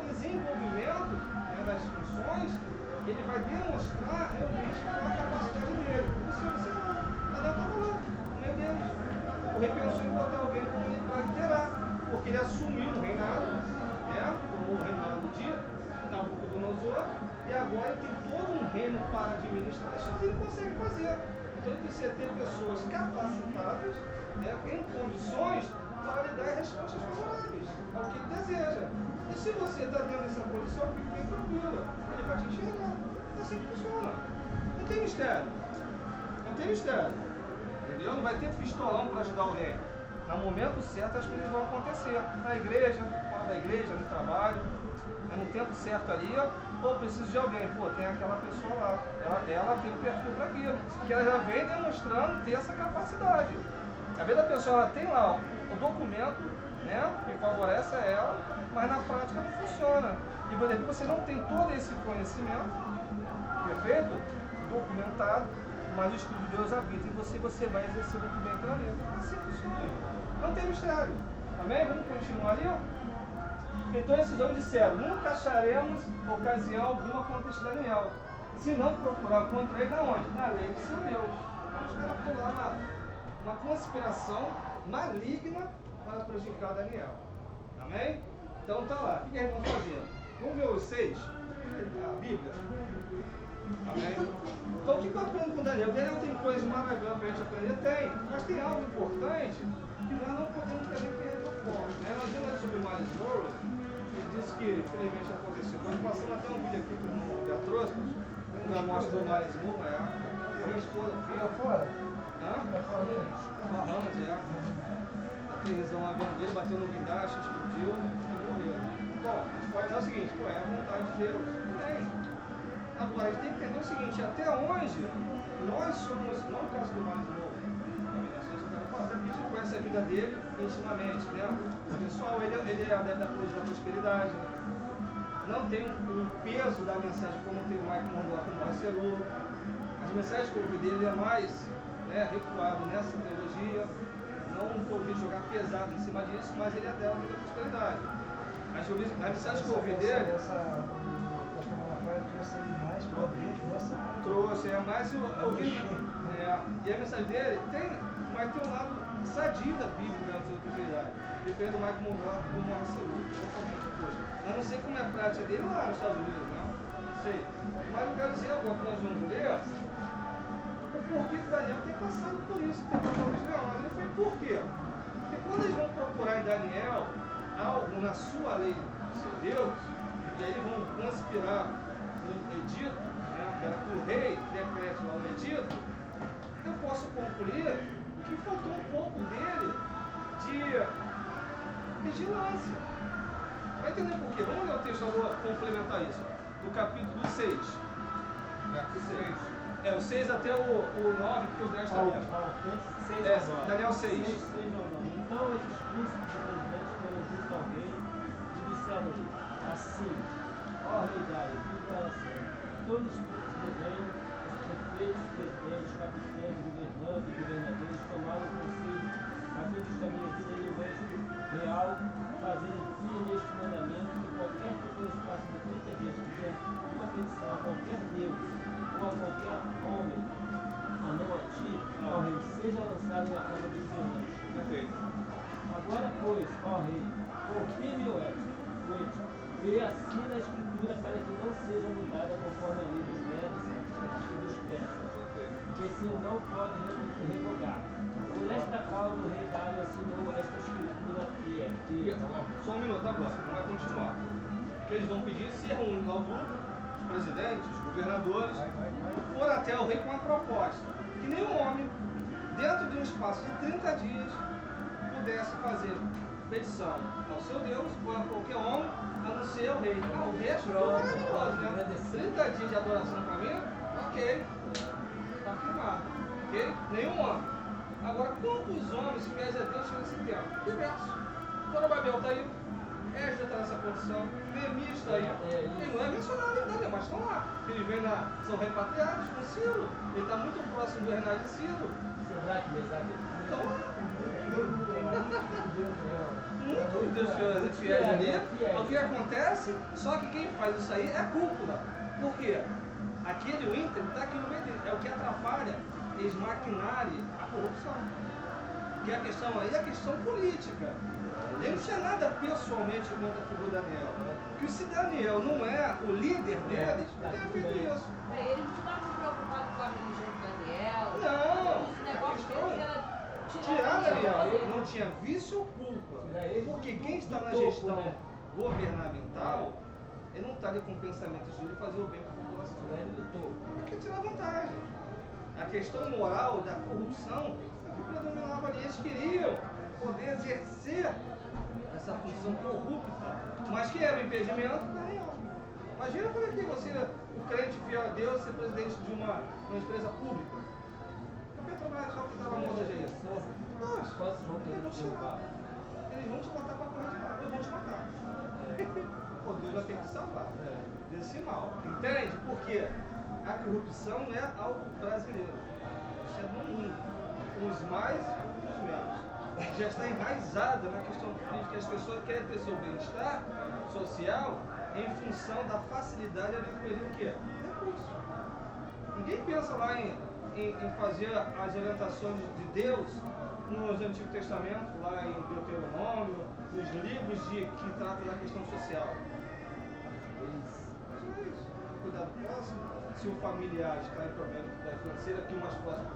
desenvolvimento, né, das funções, ele vai demonstrar realmente a capacidade dele. Você Adão estava lá, no meio deles. O rei pensou em botar alguém para liderar, porque ele assumiu o reinado, né, como o reinado de Nabucodonosor, e agora ele tem todo um reino para administrar, mas sozinho ele consegue fazer. Então ele precisa ter pessoas capacitadas, né, em condições para lhe dar respostas favoráveis ao que ele deseja. E se você está dentro dessa posição, fique bem tranquilo, ele vai te enxergar. É assim que funciona. Não tem mistério. Não tem mistério. Entendeu? Não vai ter pistolão para ajudar o rei. No momento certo as coisas vão acontecer. Na igreja, fora da igreja, no trabalho, no tempo certo ali, ou preciso de alguém. Pô, tem aquela pessoa lá. Ela tem o perfil para aquilo. Que ela já vem demonstrando ter essa capacidade. Às vezes a pessoa ela tem lá o documento, né, que favorece a ela, mas na prática não funciona. E por exemplo, você não tem todo esse conhecimento, perfeito? Documentado, mas o Espírito de Deus habita em você e você vai exercer muito bem aquilo ali. Assim funciona. Não tem mistério. Amém? Vamos continuar ali, ó. Então esses homens disseram, nunca acharemos ocasião alguma contra este Daniel, se não procurar contra ele, na onde? Na lei do seu Deus. Então os caras foram lá uma conspiração maligna para prejudicar Daniel. Amém? Então tá lá. O que eles vão fazer? Vamos ver os 6? A Bíblia. Amém? Então o que eu aprendo com Daniel? Daniel tem coisas maravilhosas para a gente aprender? Tem. Mas tem algo importante que nós não podemos também perder o foco. Né? Nós vimos sobre o Miles Monroe, ele disse que infelizmente aconteceu. Nós passamos até um vídeo aqui com o Beatriz, na mostra do Miles Monroe, a minha esposa fica fora. Barramos, a televisão lá vendo dele, bateu no guindaste, explodiu e morreu. Bom, a gente pode dizer o seguinte, pô, é a vontade de Deus. Tem. Agora, a gente tem que entender o seguinte, até onde nós somos, não o caso do mais novo, até porque a gente conhece a vida dele intimamente, né? O pessoal, ele é adepto da política da prosperidade, não tem o peso da mensagem como tem o Mike Monroe com o Marcelo. As mensagens que eu ouvi dele é mais, né, recuado nessa teologia, não ouvi jogar pesado em cima disso, mas ele é adepto da prosperidade. A mensagem que eu ouvi dele trouxe, mais o que. E a mensagem dele vai ter um lado sadio da Bíblia dentro da prosperidade. Depende do Mike Monroe como Marcelo. Eu não sei como é a prática dele lá nos Estados Unidos, não sei. Mas eu quero dizer agora que nós vamos ler o porquê que Daniel tem passado por isso, tem passado por isso. Mas ele foi por quê? Porque quando eles vão procurar em Daniel algo na sua lei do seu Deus, e aí vão conspirar no edito, né, que o rei decrete lá no edito, eu posso concluir que faltou um pouco dele de vigilância. Vai entender por quê? Vamos ler o texto, eu vou complementar isso. Do capítulo 6. O 6 até o 9, porque o 10 está lendo. Daniel 6. Então esses príncipes e presidentes foram junto ao rei e disseram-lhe assim, ó rei Dário, viva para sempre. Todos os príncipes do reino, os prefeitos, presidentes, capitães, governantes e governadores tomaram conselho a fim de estabelecerem o êxito real, fazendo firme este mandamento que qualquer pessoa se passe de 30 dias fazendo uma petição a qualquer Deus ou a qualquer homem, a não a ti, ó rei, seja lançado na cama dos violentes. Perfeito. Agora, pois, ó rei, confirme o êxito, vê assim na escritura para que não seja mudada conforme a lei dos medos e dos persas, que se não pode revogar. Por esta causa o rei Dário assinou esta escritura Só um minuto agora, não vai continuar. O que eles vão pedir se reúne ao grupo, os presidentes, os governadores, for até o rei com uma proposta. Que nenhum homem, dentro de um espaço de 30 dias, pudesse fazer petição ao seu Deus ou a qualquer homem, a não ser ao rei. O resto é maravilhoso, né? 30 dias de adoração para mim, ok, está firmado. Ok? Nenhum homem. Agora, quantos homens, se pede a Deus, chegam nesse tempo? Diversos. Zorobabel está aí, Esdras está nessa condição, Neemias está aí. Ele não é mencionado ainda, mas estão lá. Eles vêm são repatriados com Ciro. Ele está muito próximo do reinado de Ciro. Estão lá. Muitos deuses fiéis ali. O que acontece? Só que quem faz isso aí é a cúpula. Por quê? Aquele Winter está aqui no meio dele. É o que atrapalha eles maquinarem a corrupção. Que a questão aí é a questão política. Ele não tinha nada pessoalmente contra a figura Daniel. Que se Daniel não é o líder deles, ele é feito isso. Eles não estavam preocupados com a religião de Daniel. Não! Esse negócio deles era Tirar Daniel, ele não tinha vício ou culpa. Porque quem está na gestão governamental, ele não está ali com o pensamento de fazer o bem para a população. Ele quer tirar vantagem. A questão moral da corrupção é que predominava ali. Eles queriam poder exercer essa função corrupta, mas que era o impedimento da Daniel. Imagina como é que você, o crente fiel a Deus, ser presidente de uma empresa pública. A Petrobras só que estava morta de isso. Nossa, eles vão te levar. Eles vão te botar para correr de lado, eles vão te matar. Pô, Deus vai ter que salvar desse mal. Entende? Porque a corrupção não é algo brasileiro. Isso é no mundo. Os mais e os menos. Já está enraizada na questão política. As pessoas querem ter seu bem-estar social em função da facilidade de adquirir o quê? Recursos. Ninguém pensa lá em fazer as orientações de Deus nos Antigos Testamentos, lá em Deuteronômio, nos livros que tratam da questão social. Mas não é isso. Cuidado próximo, se o familiar está em problema financeiro, que o mais próximo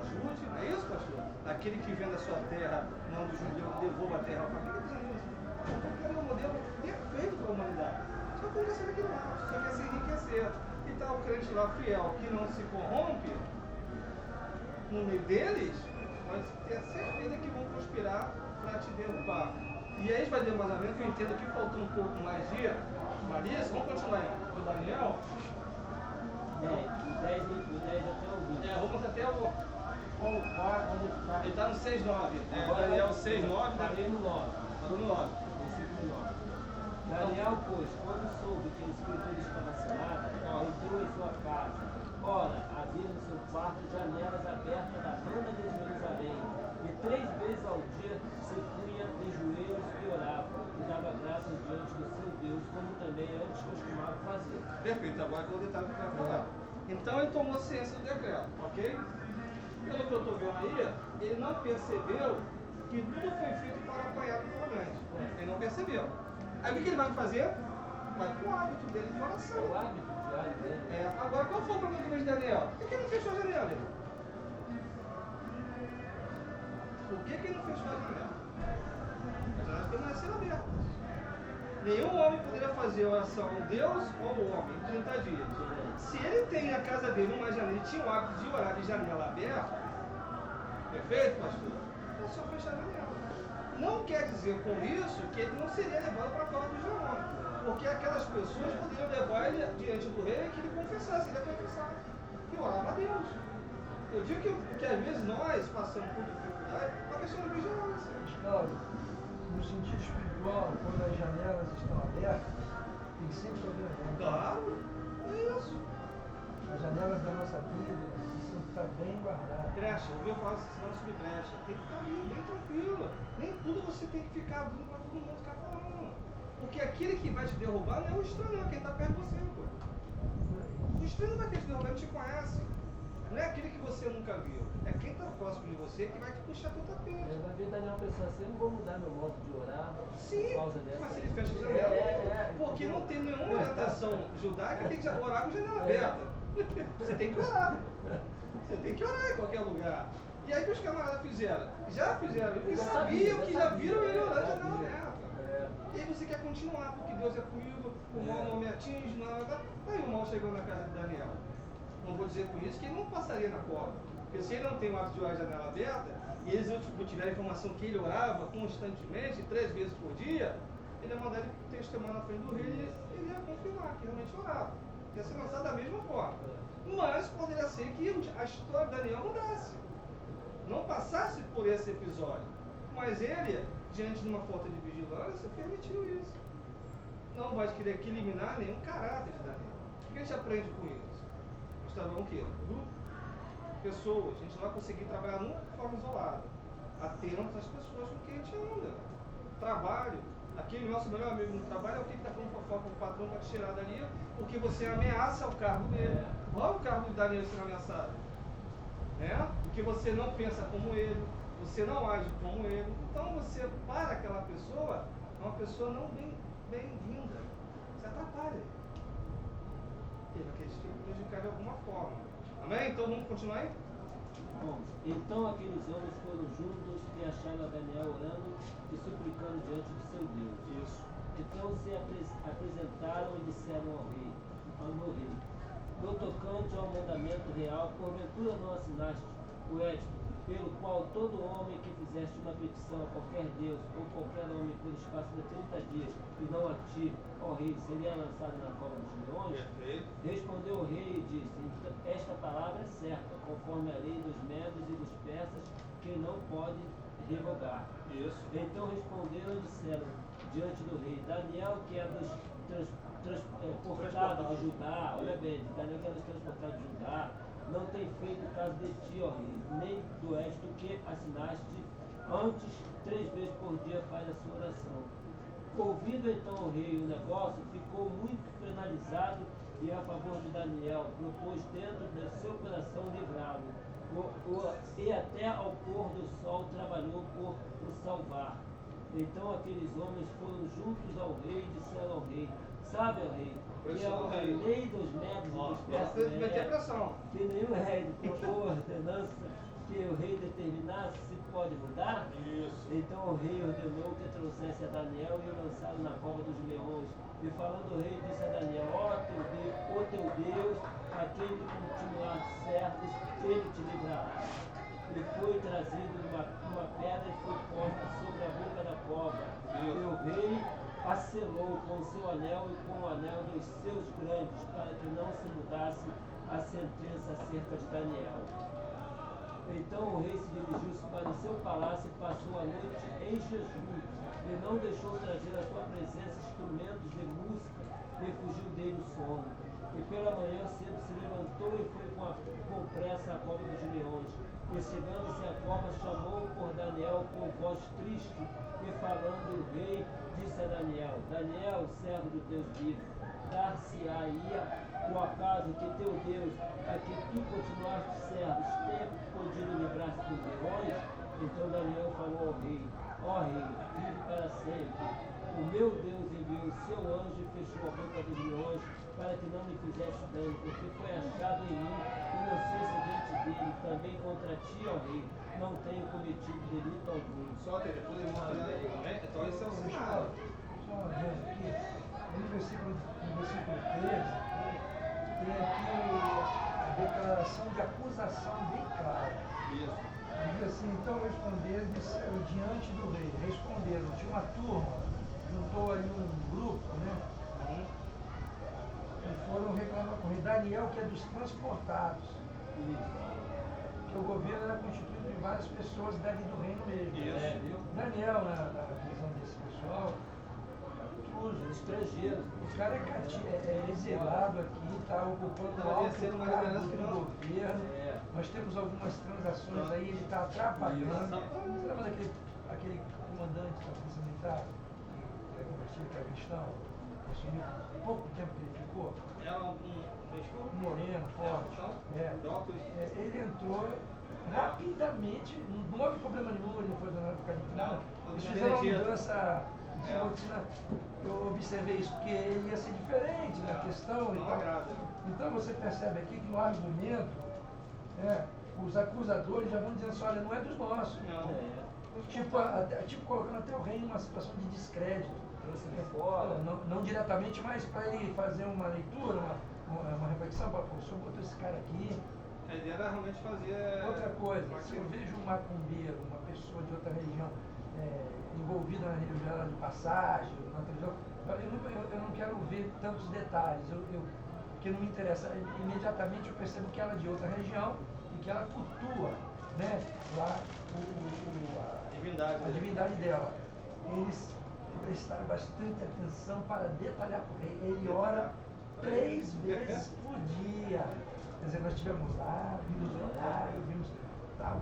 ajude, não é isso, pastor? Aquele que vende a sua terra, não do judeu, devolva a terra à família, é um modelo perfeito para a humanidade. Só que não aqui não, só quer se enriquecer. E está o crente lá fiel, que não se corrompe, no meio deles, pode ter certeza que vão conspirar para te derrubar. E aí, vai ter um vazamento, que eu entendo que faltou um pouco mais de Marisa. Vamos continuar aí. O Daniel? 10 até o 20. Vamos até o. Ele está no 6,9. Daniel 6,9. Parei no 9. Parou no 9. Versículo 9. Daniel, pois, quando soube que a escritura estava assinada, entrou em sua casa. Ora, havia no seu quarto janelas abertas da banda de Jerusalém, e 3 vezes ao dia se punha de joelhos e orava, e dava graças diante do seu Deus, como também antes costumava fazer. Perfeito, agora que eu vou detalhe que eu quero falar. Então ele tomou ciência do decreto, ok? Pelo que eu estou vendo aí, ele não percebeu que tudo foi feito para apoiar o governante. Ele não percebeu. Aí o que ele vai fazer? Vai com o hábito dele de oração. O hábito diário dele. Agora, qual foi o problema de Daniel? Por que ele não fechou a janela? Por que ele não fechou a janela? As janelas permaneceram abertas. Nenhum homem poderia fazer oração ao Deus ou ao homem em 30 dias. Se ele tem na casa dele uma janela, ele tinha o hábito de orar de janela aberta, perfeito, pastor? É só fechar a janela. Não quer dizer com isso que ele não seria levado para fora do Jerônimo. Porque aquelas pessoas poderiam levar ele diante do rei e que ele confessasse, ele ia confessar. E orava a Deus. Eu digo que às vezes nós passamos por dificuldade com a questão da vigilância. Claro, no sentido espiritual, quando as janelas estão abertas, tem sempre alguém dentro. Claro, é isso. As janelas da nossa vida precisam estar bem guardadas. Brecha, ouviu falar senão sobre brecha. Tem que estar ali, bem tranquilo. Nem tudo você tem que ficar abrindo para todo mundo ficar falando. Porque aquele que vai te derrubar não é o estranho, é quem está perto de você. Pô. O estranho não vai querer te derrubar, ele te conhece. Não é aquele que você nunca viu. É quem está próximo de você que vai te puxar teu tapete. Na vida Daniel pensou assim, eu não vou mudar meu modo de orar Sim, por causa dessa. mas se ele fecha a janela, porque não tem nenhuma orientação judaica, tem que orar com janela aberta. Você tem que orar. Você tem que orar em qualquer lugar. E aí o que os camaradas fizeram? Já fizeram, porque sabiam que já viram ele orar de janela aberta. E aí você quer continuar, porque Deus é comigo, o mal não me atinge, nada. Aí o mal chegou na casa de Daniel. Não vou dizer com isso que ele não passaria na cova. Porque se ele não tem o hábito de orar de janela aberta, e eles tiveram a informação que ele orava constantemente, 3 vezes por dia, ele ia mandar ele testemunhar na frente do rei e ele ia confirmar que realmente orava. Ia ser lançado da mesma forma. Mas poderia ser que a história de Daniel mudasse. Não passasse por esse episódio. Mas ele, diante de uma falta de vigilância, permitiu isso. Não vai querer eliminar nenhum caráter de Daniel. O que a gente aprende com isso? Nós trabalhamos o quê? Grupo. Pessoas. A gente não vai conseguir trabalhar numa forma isolada. atentos às pessoas com quem a gente anda. Trabalho. Aquele nosso melhor amigo no trabalho é o que está falando fofoca com o patrão para te tirar dali, porque você ameaça o cargo dele. Olha o cargo do Daniel sendo ameaçado. Né? Porque você não pensa como ele, você não age como ele. Então você, para aquela pessoa, é uma pessoa não bem-vinda. Você atrapalha. Ele vai querer te prejudicar de alguma forma. Amém? Então vamos continuar aí? Bom, então aqueles homens foram juntos e acharam a Daniel orando e suplicando diante do seu Deus. Isso. Então se apresentaram e disseram ao rei, no tocante ao mandamento real, porventura não assinaste o edito, pelo qual todo homem que fizeste uma petição a qualquer Deus ou qualquer homem por espaço de 30 dias, e não a ti, ó rei, seria lançado na cova dos leões? Respondeu o rei e disse, esta palavra é certa, conforme a lei dos medos e dos persas, que não pode revogar. Isso. Então responderam e disseram diante do rei, Daniel, que é dos transportado de Judá, olha bem, Daniel que é dos transportados de Judá, não tem feito caso de ti, ó rei, nem do edito que assinaste, antes 3 vezes por dia faz a sua oração. Ouvindo então o rei o negócio, ficou muito penalizado e a favor de Daniel, propôs dentro do seu coração livrá-lo, e até ao pôr do sol trabalhou por o salvar. Então aqueles homens foram juntos ao rei e disseram ao rei, sabe, ó rei, que a lei dos medos e dos persas que nenhum rei por ordenança que o rei determinasse se pode mudar? Isso. Então o rei ordenou que trouxesse a Daniel e o lançaram na cova dos leões. E falando o rei disse a Daniel, ó teu Deus, a quem tu continuar certos, ele te livrará. E foi trazido uma pedra e foi posta sobre a boca da cova. E o rei a selou com o seu anel e com o anel dos seus grandes, para que não se mudasse a sentença acerca de Daniel. Então o rei se dirigiu-se para o seu palácio e passou a noite em jejum, e não deixou trazer à sua presença instrumentos de música, e fugiu dele o sono. E pela manhã cedo se levantou e foi com pressa à cova dos leões. E chegando-se à cova, chamou por Daniel com voz triste, e falando o rei, disse a Daniel, Daniel, servo do Deus vivo, dar-se-á-ia o acaso que teu Deus, a que tu continuaste servos, tenha podido livrar-se dos leões? Então Daniel falou ao rei, ó rei, vive para sempre. O meu Deus enviou o seu anjo e fechou a boca dos leões, para que não me fizesse dano, porque foi achado em mim inocência diante dele, também contra ti, ó rei, não tenho cometido delito algum. Só que depois ele mostra, né? Então esse é o sinal. Só uma vez aqui, no versículo 13, tem aqui a declaração de acusação bem clara. Isso. Diz assim, então responderam e disseram diante do rei. Responderam, tinha uma turma, juntou ali um grupo, né? E foram reclamar com o rei. Daniel, que é dos transportados. Que o governo era constituído de várias pessoas dali do reino mesmo. Isso. Daniel, na visão desse pessoal, intruso, Estrangeiro. o cara é exilado aqui, está ocupando Não, alto ia ser uma cargo liderança que do não. governo. Nós temos algumas transações aí, ele está atrapalhando. Você lembra daquele comandante da Polícia Militar, que é convertido, que é cristão? Assumiu pouco tempo que ele ficou? É um Moreno, forte. Ele entrou rapidamente, não houve problema nenhum, ele não foi danado por causa de eles fizeram uma mudança de rotina. Eu observei isso, porque ele ia ser diferente na questão e tal. Então você percebe aqui que no argumento, os acusadores já vão dizendo assim, olha, não é dos nossos. Tipo colocando até o rei em uma situação de descrédito. Não diretamente, mas para ele fazer uma leitura, uma reflexão, para o senhor botou esse cara aqui. A ideia era realmente fazer. Outra coisa, se eu vejo um macumbeiro, uma pessoa de outra religião, envolvida na religião de passagem, na televisão, eu não quero ver tantos detalhes, porque não me interessa. Imediatamente eu percebo que ela é de outra religião e que ela cultua, né, lá a divindade dela. Eles prestaram bastante atenção para detalhar, porque ele ora 3 vezes por dia. Quer dizer, nós estivemos lá, vimos orar, vimos tal.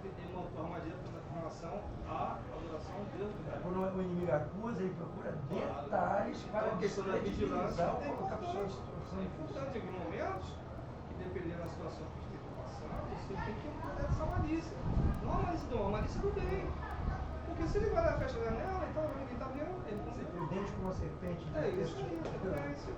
ele montou a armadilha com relação à adoração ao Deus do Quando o inimigo acusa, ele procura detalhes para Então, a questão da vigilância descredibilizar é ou colocar a pessoa em importante. situação É difícil. importante em alguns momentos, que dependendo da situação que você está passando, você tem que cuidar dessa malícia. Não a malícia do mal, a malícia do bem. Porque se ele vai lá e fecha a janela, então ninguém está vendo, ele não Ser vê. prudente como uma serpente. É isso aí, é prudência.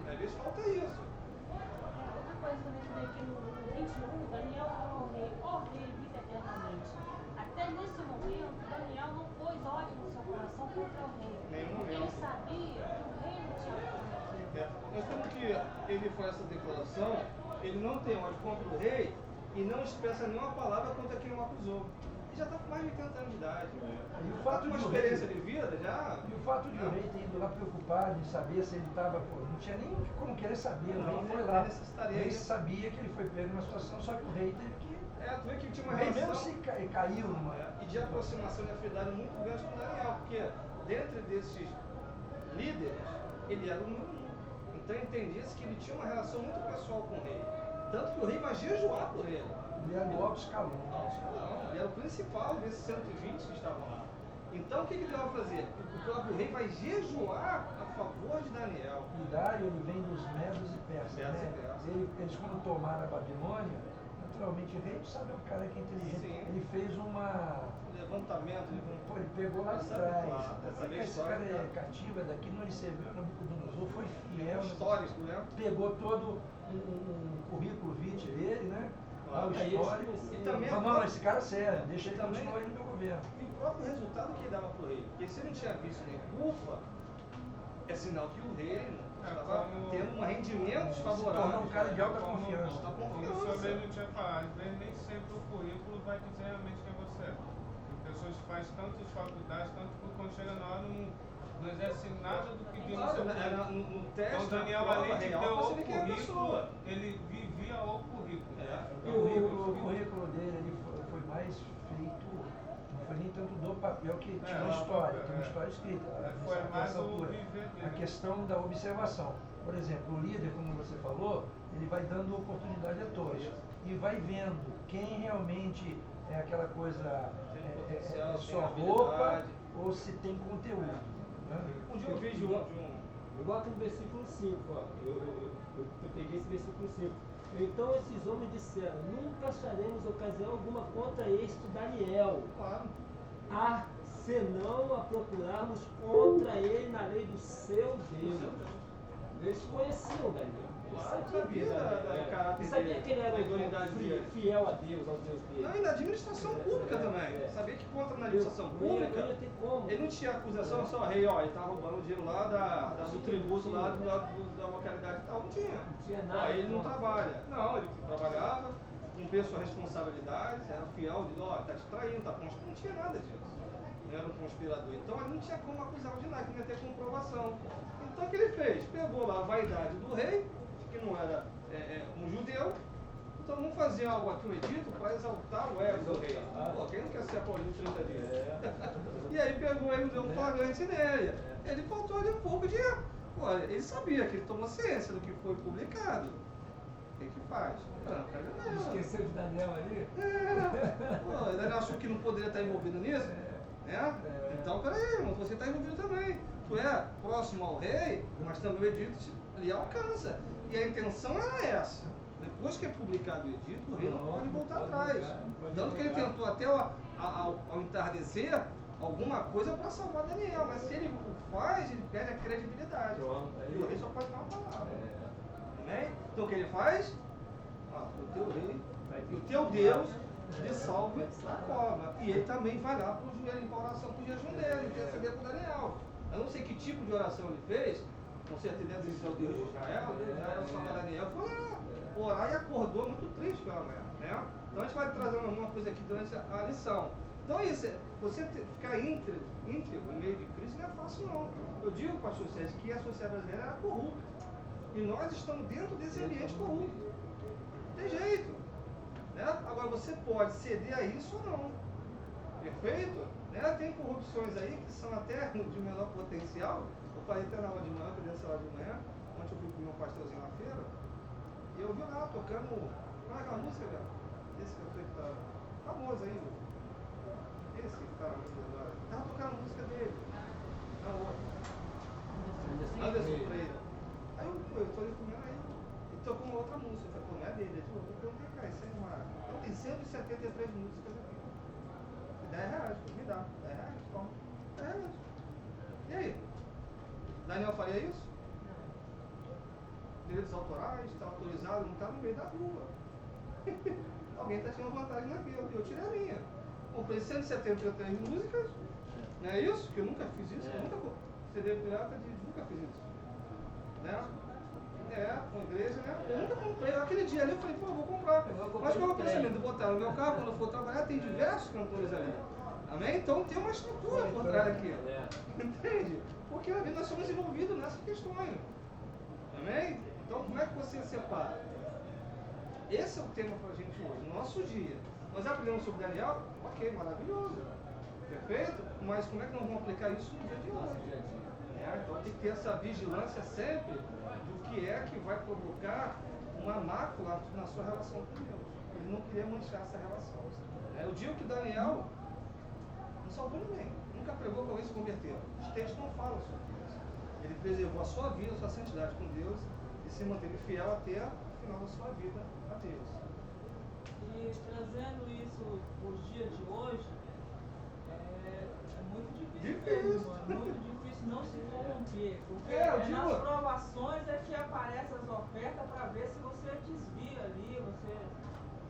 Às vezes falta isso. Outra coisa também que veio aqui no 21, Daniel falou ao rei, ó rei, vive eternamente. Até nesse momento, Daniel não pôs ódio no seu coração contra o rei. Nenhum Porque ele momento. sabia que o rei não tinha feito aquilo. Nós temos que ele faz essa declaração, ele não tem ódio contra o rei e não expressa nenhuma palavra contra quem o acusou. Ele já está com mais de 80 anos de idade. E o Está fato com uma de o experiência rei- de vida já. E o fato de o rei ter ido lá preocupado em saber se ele estava. Não tinha nem como querer saber. O Não, rei foi nem lá. necessitaria O rei isso. sabia que ele foi pego numa situação, só que o rei teve que. Tu vê que tinha O uma rei mesmo relação se caiu numa. e de aproximação de afinidade muito grande com Daniel, porque dentro desses líderes, ele era o número 1. Então entendia-se que ele tinha uma relação muito pessoal com o rei. Tanto que o rei vai jejuar por ele. Ele era do alto escalão. Não, ele era o principal desses 120 que estavam lá. Então o que ele vai fazer? O próprio rei vai jejuar a favor de Daniel. E Dário, ele vem dos Medos e Persas. Medos Né? e Persas. Eles, quando tomaram a Babilônia, naturalmente o rei sabe, é um cara que é inteligente. Sim. Ele fez uma. Levantamento, Pô, ele pegou lá de Sabe, trás. claro, sabe a Esse história, cara é né? cativo, é daqui, não recebeu, Nabucodonosor foi fiel. histórico, né? Pegou todo um currículo vitae dele, né? Claro. O histórico. E também Não, não, esse cara é sério, deixa ele também- continuar aí no meu governo. E o próprio resultado que ele dava para o rei. Porque se ele não tinha visto nem culpa, é sinal que o rei não estava tendo um rendimento Se tornou favorável. um cara de alta confiança. Alta Como o confiança. senhor mesmo tinha falado, às vezes nem sempre o currículo vai dizer realmente quem você é. Tem pessoas que fazem tantas faculdades, tanto que quando chega na hora não exerce nada do que diz no seu Claro, era currículo. no teste, Então Daniel, na prova além de real, ter o você vê quem é a currículo, pessoa. ele vivia o currículo. E o currículo dele ele foi mais feito, não foi nem tanto do papel que tinha uma história, tem uma história escrita. Foi nessa mais o altura. viver dele. A questão da observação. Por exemplo, o líder, como você falou, ele vai dando oportunidade a todos e vai vendo quem realmente é aquela coisa, potencial, tem só habilidade. roupa ou se tem conteúdo. Né? Um dia eu vi de um. Eu boto no versículo 5, ó. Eu peguei esse versículo 5. Então esses homens disseram, nunca acharemos ocasião alguma contra este Daniel, Claro. senão a procurarmos contra ele na lei do seu Deus. Eles conheciam Daniel. Eles Claro, sabiam sabia quem era da Daniel. caráter Eles sabiam dele, que ele era da idoneidade dele. fiel a Deus, ao Deus dele. Não, e na administração pública também. Sabia que contra na administração pública, Não ia ter como. ele não tinha acusação só, rei, ó, ele tá roubando o dinheiro lá do tributo lá da localidade e tal. Não tinha. Não tinha nada. Aí ele não contra. trabalha. Não, ele trabalhava, cumpria suas responsabilidades, era fiel, de ó, tá te traindo, tá conspirando. Não tinha nada disso. Não era um conspirador. Então ele não tinha como acusar de nada, que não ia ter comprovação. Então o que ele fez? Pegou lá a vaidade do rei, que não era um judeu. Então vamos fazer algo aqui, um edito, para exaltar o ego do rei. Pô, quem não quer ser aplaudido 30 dias? E aí pegou ele e deu um flagrante nele. Ele faltou ali um pouco de. Pô, ele sabia que ele tomou ciência do que foi publicado. O que faz? Tranca a janela. Esqueceu de Daniel ali? Pô, ele achou que não poderia estar envolvido nisso? Né? Então, peraí, irmão, você está envolvido também. Tu é próximo ao rei, mas também o edito lhe alcança. E a intenção era essa. Depois que é publicado o edito, o rei não pode voltar atrás. Tanto que ele tentou até ao entardecer alguma coisa para salvar Daniel. Mas se ele o faz, ele perde a credibilidade. E o rei só pode dar uma palavra. Amém? Então o que ele faz? O teu rei, o teu Deus lhe salve da cova. E ele também vai lá para o joelho, para a oração, para o jejum dele, interceder por Daniel. Eu não sei que tipo de oração ele fez, com certeza deve ser o Deus de Israel, era só para Daniel, foi lá orar e acordou muito triste pela manhã, né? Então a gente vai trazer alguma coisa aqui durante a lição. Então isso, você ficar íntegro em meio de crise não é fácil não. Eu digo, pastor Sérgio, que a sociedade brasileira era corrupta. E nós estamos dentro desse ambiente corrupto. Tem jeito. Né? Agora você pode ceder a isso ou não. Perfeito? Né? Tem corrupções aí que são até de menor potencial. Eu falei até na aula de manhã, dessa aula de manhã, ontem eu fui com o meu pastorzinho na feira, e eu vi lá tocando. Qual é aquela música, velho? Esse que eu falei que tava. famoso aí, esse cara, estava tocando a música dele, na outra, Anderson Freire. Aí eu tô ali comendo, aí ele tocou uma outra música, eu falei, pô, não é dele, eu perguntei, cara, isso aí é uma... Então tem 173 músicas aqui, R$10, me dá, R$10, toma, R$10. E aí? Daniel faria isso? Direitos autorais, está autorizado, não está no meio da rua. Alguém está tirando vantagem naquilo. Eu tirei a minha. Comprei 173 músicas, não é isso? Que eu nunca fiz isso, eu nunca vou. CD pirata de nunca fiz isso. Né? Com a igreja, né? Eu nunca comprei. Aquele dia ali eu falei, pô, eu vou comprar. Mas qual é o pensamento de botar no meu carro, quando eu for trabalhar, tem diversos cantores ali. Amém? Então tem uma estrutura por trás aqui. Entende? Porque nós somos envolvidos nessas questões. Amém? Então como é que você separa? Esse é o tema para a gente hoje, no nosso dia. Nós aprendemos sobre Daniel? Ok, maravilhoso. Perfeito? Mas como é que nós vamos aplicar isso no dia de hoje? Então tem que ter essa vigilância sempre do que é que vai provocar uma mácula na sua relação com Deus. Ele não queria manchar essa relação. Eu digo que Daniel não salvou ninguém. Nunca pregou que alguém se converteu. Os textos não falam sobre isso. Ele preservou a sua vida, a sua santidade com Deus e se manteve fiel até o final da sua vida a Deus. E trazendo isso para os dias de hoje, é muito difícil mesmo, é muito difícil não se corromper, porque nas provações é que aparecem as ofertas para ver se você desvia ali, você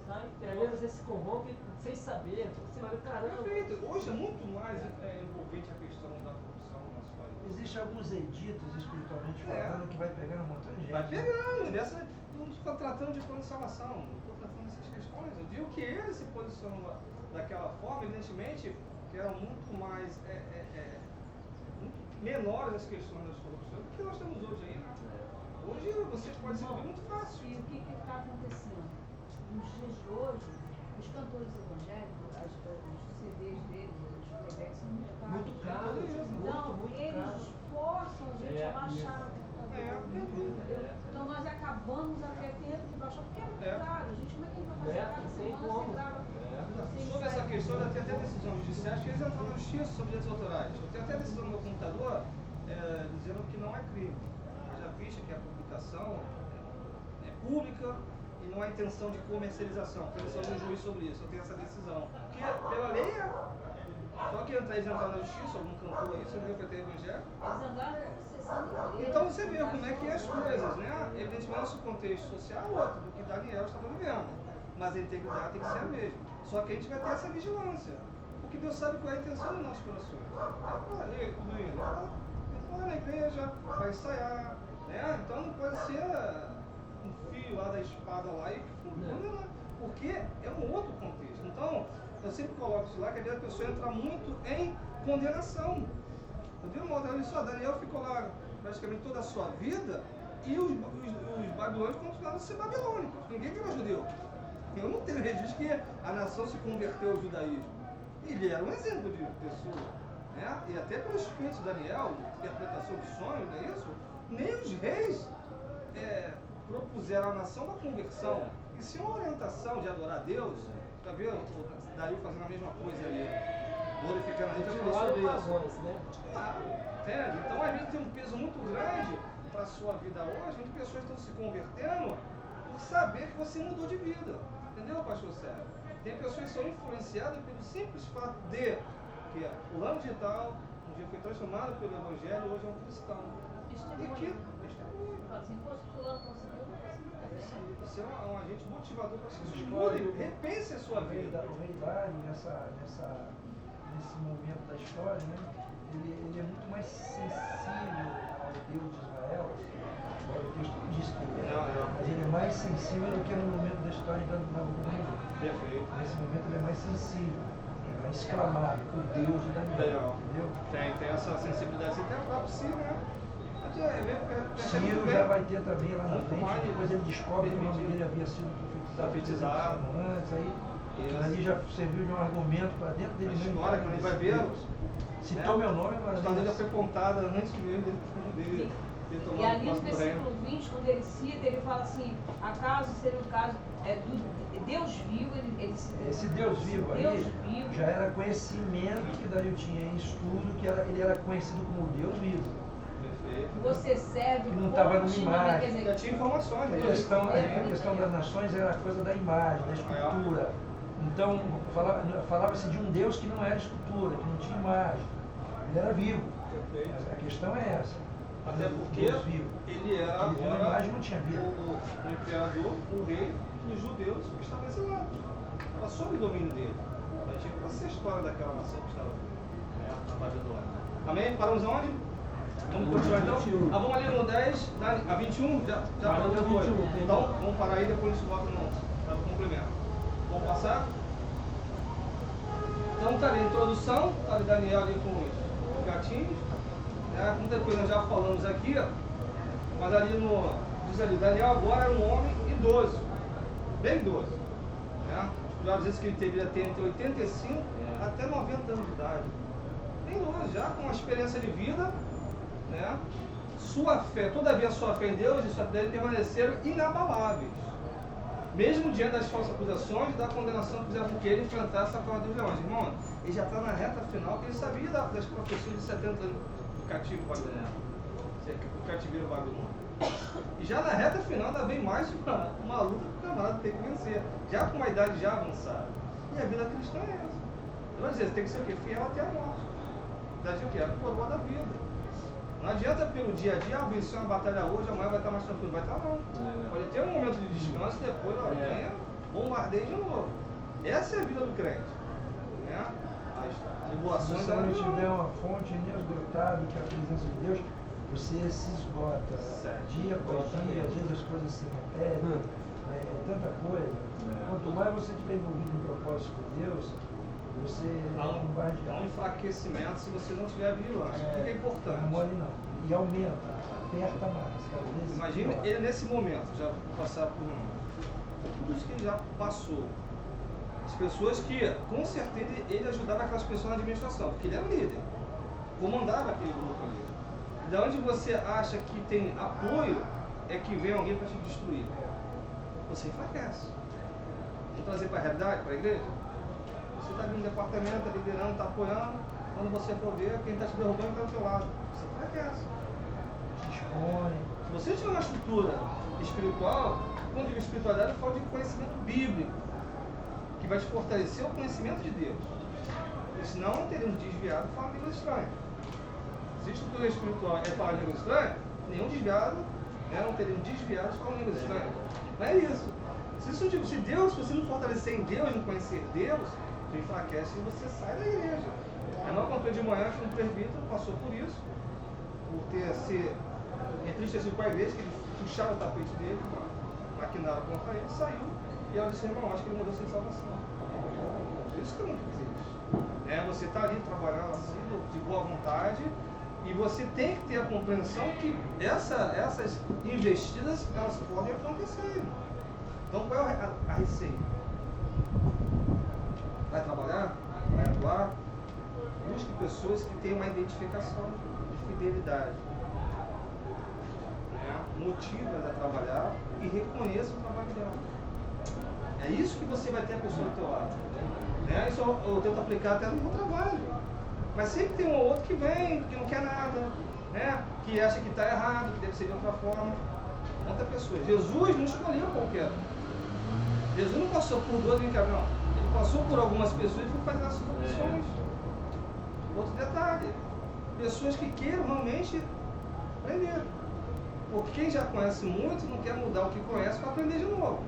sabe? E às vezes você se corrompe sem saber, você vai, caramba. Perfeito. Hoje é muito mais envolvente a questão da corrupção no nosso país. Existem alguns editos espiritualmente falando que vai pegando um montão de gente. Vai pegando, não estou tratando de plano de salvação, não estou tratando dessas questões. Eu digo que ele se posicionou daquela forma, evidentemente, que eram muito mais menores as questões das corrupções do que nós temos hoje aí. Hoje vocês podem ser muito fácil. E o que está acontecendo? Nos dias de hoje, os cantores evangélicos, os CDs deles, os playbacks são muito caros. Muito caro. Então, eles forçam a gente a baixar o computador. Então, nós acabamos até tendo que baixar, porque é muito caro. A gente, como é que vai fazer cada semana você grava? Sobre essa questão, eu tenho até decisão judicial, acho que eles entraram na justiça sobre direitos autorais. Eu tenho até decisão no meu computador dizendo que não é crime. Mas já visto que a publicação é pública e não há intenção de comercialização. Porque eles são um juiz sobre isso. Eu tenho essa decisão. Porque pela lei só que eles entraram na justiça, algum cantor aí, sobre o PT evangélico. Eles andaram acessando. Então você vê como é que é as coisas, né? Evidentemente, nosso contexto social é outro do que Daniel estava vivendo. Mas a integridade tem que ser a mesma. Só que a gente vai ter essa vigilância. Porque Deus sabe qual é a intenção dos nossos corações. Vai na igreja, vai ensaiar, né? Então não pode ser um fio lá da espada lá e funciona, porque é um outro contexto. Então, eu sempre coloco isso lá, que às vezes a pessoa entra muito em condenação. Eu vi uma outra vez só, Daniel ficou lá praticamente toda a sua vida e os babilônios continuaram a ser babilônicos. Ninguém virou judeu. Eu não tenho registro que a nação se converteu ao judaísmo. Ele era um exemplo de pessoa. Né? E até pelo espírito de Daniel, interpretação de sonhos, não é isso? Nem os reis propuseram à nação uma conversão. E se uma orientação de adorar a Deus, está vendo? O Dario fazendo a mesma coisa ali, glorificando a Deus, já falou sobre isso. Né? Entende? Então a gente tem um peso muito grande para a sua vida hoje, onde pessoas estão se convertendo por saber que você mudou de vida. Entendeu, pastor Sérgio? Tem pessoas que são influenciadas pelo simples fato de que o lano de tal um dia foi transformado pelo Evangelho, hoje é um cristão. E que Se fosse fulano conseguiu, não conseguiu. você é um agente motivador para se escolher. Repense a sua vida. O rei Dário, nesse momento da história, né, ele é muito mais sensível ao Deus de Israel. O texto não diz que ele é, mas ele é mais sensível do que no momento da história da Nabucodonosor. Perfeito. Nesse momento ele é mais sensível, é mais exclamado, o Deus de Daniel. Entendeu? Tem essa sensibilidade. Você tem a própria Ciro, né? Ciro já vai ter também lá na frente, depois ele descobre que o nome dele havia sido profetizado antes, aí ali já serviu de um argumento para dentro dele mesmo. História, quando ele vai ver, citou meu nome, a história dele foi contada antes mesmo dele E ali ali no versículo 20, quando ele cita, ele fala assim, acaso seria o caso do Deus vivo, esse Deus vivo aí já era conhecimento que Dario tinha em estudo, que ele era conhecido como Deus vivo. Você serve não estava numa imagem. Já tinha informações. A questão das nações era a coisa da imagem, da escultura. Então, falava-se de um Deus que não era escultura, que não tinha imagem. Ele era vivo. A questão é essa. Até porque ele era agora imagem não tinha vida. O imperador, o rei dos judeus que estava exilado. Era sob o domínio dele. A gente conhece a história daquela nação que estava na Babilônia. Amém? Paramos aonde? Vamos continuar então? Vamos ali no 10, a 21? Já parou depois. Então, vamos parar aí, depois a gente volta no complemento. Vamos passar? Então está ali a introdução, está ali Daniel ali com os gatinhos. Muita coisa nós já falamos aqui, mas ali diz ali, Daniel agora era um homem idoso, bem idoso. Já diz que ele teria entre 85 até 90 anos de idade. Bem idoso, já com uma experiência de vida. Sua fé, todavia sua fé em Deus e sua fé dele permaneceram inabaláveis, mesmo diante das falsas acusações e da condenação que fizeram com que ele enfrentasse a cova dos leões. Irmão, ele já está na reta final, que ele sabia das profecias de 70 anos do cativo babilônico, do cativeiro babilônico. E já na reta final ainda vem mais uma luta que o camarada tem que vencer, já com uma idade já avançada. E a vida cristã é essa. Então, às vezes, tem que ser o quê? Fiel até a morte. Idade o quê? A coroa da vida. Não adianta pelo dia a dia, vencer uma batalha hoje, amanhã vai estar mais tranquilo. Vai estar não. Pode ter um momento de descanso e depois venha bombardeio de novo. Essa é a vida do crente. As tribulações... Se você não tiver uma fonte inesgotável, que é a presença de Deus, você se esgota. Dia após dia, às vezes as coisas se repetem, tanta coisa. Quanto mais você estiver envolvido no propósito de Deus, você não vai há um enfraquecimento se você não tiver vigilância. O que é importante? Não mole não. E aumenta, aperta mais. Imagina ele nesse momento, já vou passar por tudo isso que ele já passou. As pessoas que, com certeza, ele ajudava aquelas pessoas na administração, porque ele era líder, comandava aquele grupo ali. Da onde você acha que tem apoio, é que vem alguém para te destruir. Você enfraquece. Vamos trazer para a realidade, para a igreja? Você está ali no departamento, está liderando, está apoiando, quando você for ver, quem está te derrubando está do seu lado. Você enfraquece. Se você tiver uma estrutura espiritual, quando digo espiritualidade, eu falo de conhecimento bíblico, que vai te fortalecer o conhecimento de Deus. Porque senão não teremos desviado e falar línguas estranhas. Se a estrutura espiritual é falar línguas estranhas, nenhum desviado, não teremos desviado de falar línguas estranhas. Não é isso. Se você não fortalecer em Deus, não conhecer Deus, você enfraquece e você sai da igreja. A irmã contou de manhã que um presbítero passou por isso, por ter se entristecido com a igreja, que ele puxaram o tapete dele, maquinaram contra ele, saiu, e ela disse, irmão, acho que ele mudou sem salvação. Isso que eu não fiz. Você está ali trabalhando assim, de boa vontade, e você tem que ter a compreensão que essas investidas, elas podem acontecer. Então, qual é a receita? Vai trabalhar? Vai atuar? Busque pessoas que tenham uma identificação de fidelidade. Motiva-as a trabalhar e reconheça o trabalho dela. É isso que você vai ter a pessoa do teu lado. Isso eu tento aplicar até no meu trabalho. Mas sempre tem um ou outro que vem, que não quer nada, que acha que está errado, que deve ser de outra forma. Outra pessoa. Jesus não escolheu qualquer. Jesus não passou por dois nem não. Ele passou por algumas pessoas e foi fazer as opções. Outro detalhe, pessoas que queiram realmente aprender. Porque quem já conhece muito não quer mudar o que conhece para aprender de novo.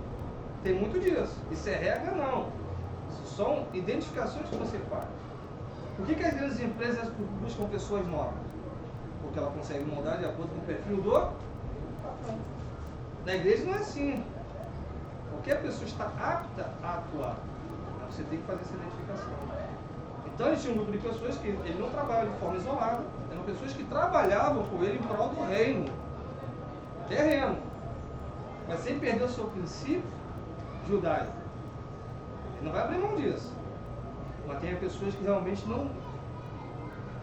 Tem muito disso. Isso é regra, não. Isso são identificações que você faz. Por que as grandes empresas buscam pessoas novas? Porque ela consegue moldar de acordo com o perfil do patrão. Na igreja não é assim. Qualquer pessoa está apta a atuar. Você tem que fazer essa identificação. Então ele tinha um grupo de pessoas que ele não trabalhava de forma isolada, eram pessoas que trabalhavam com ele em prol do reino, terreno, mas sem perder o seu princípio judaico. Ele não vai abrir mão disso. Mas tem pessoas que realmente não...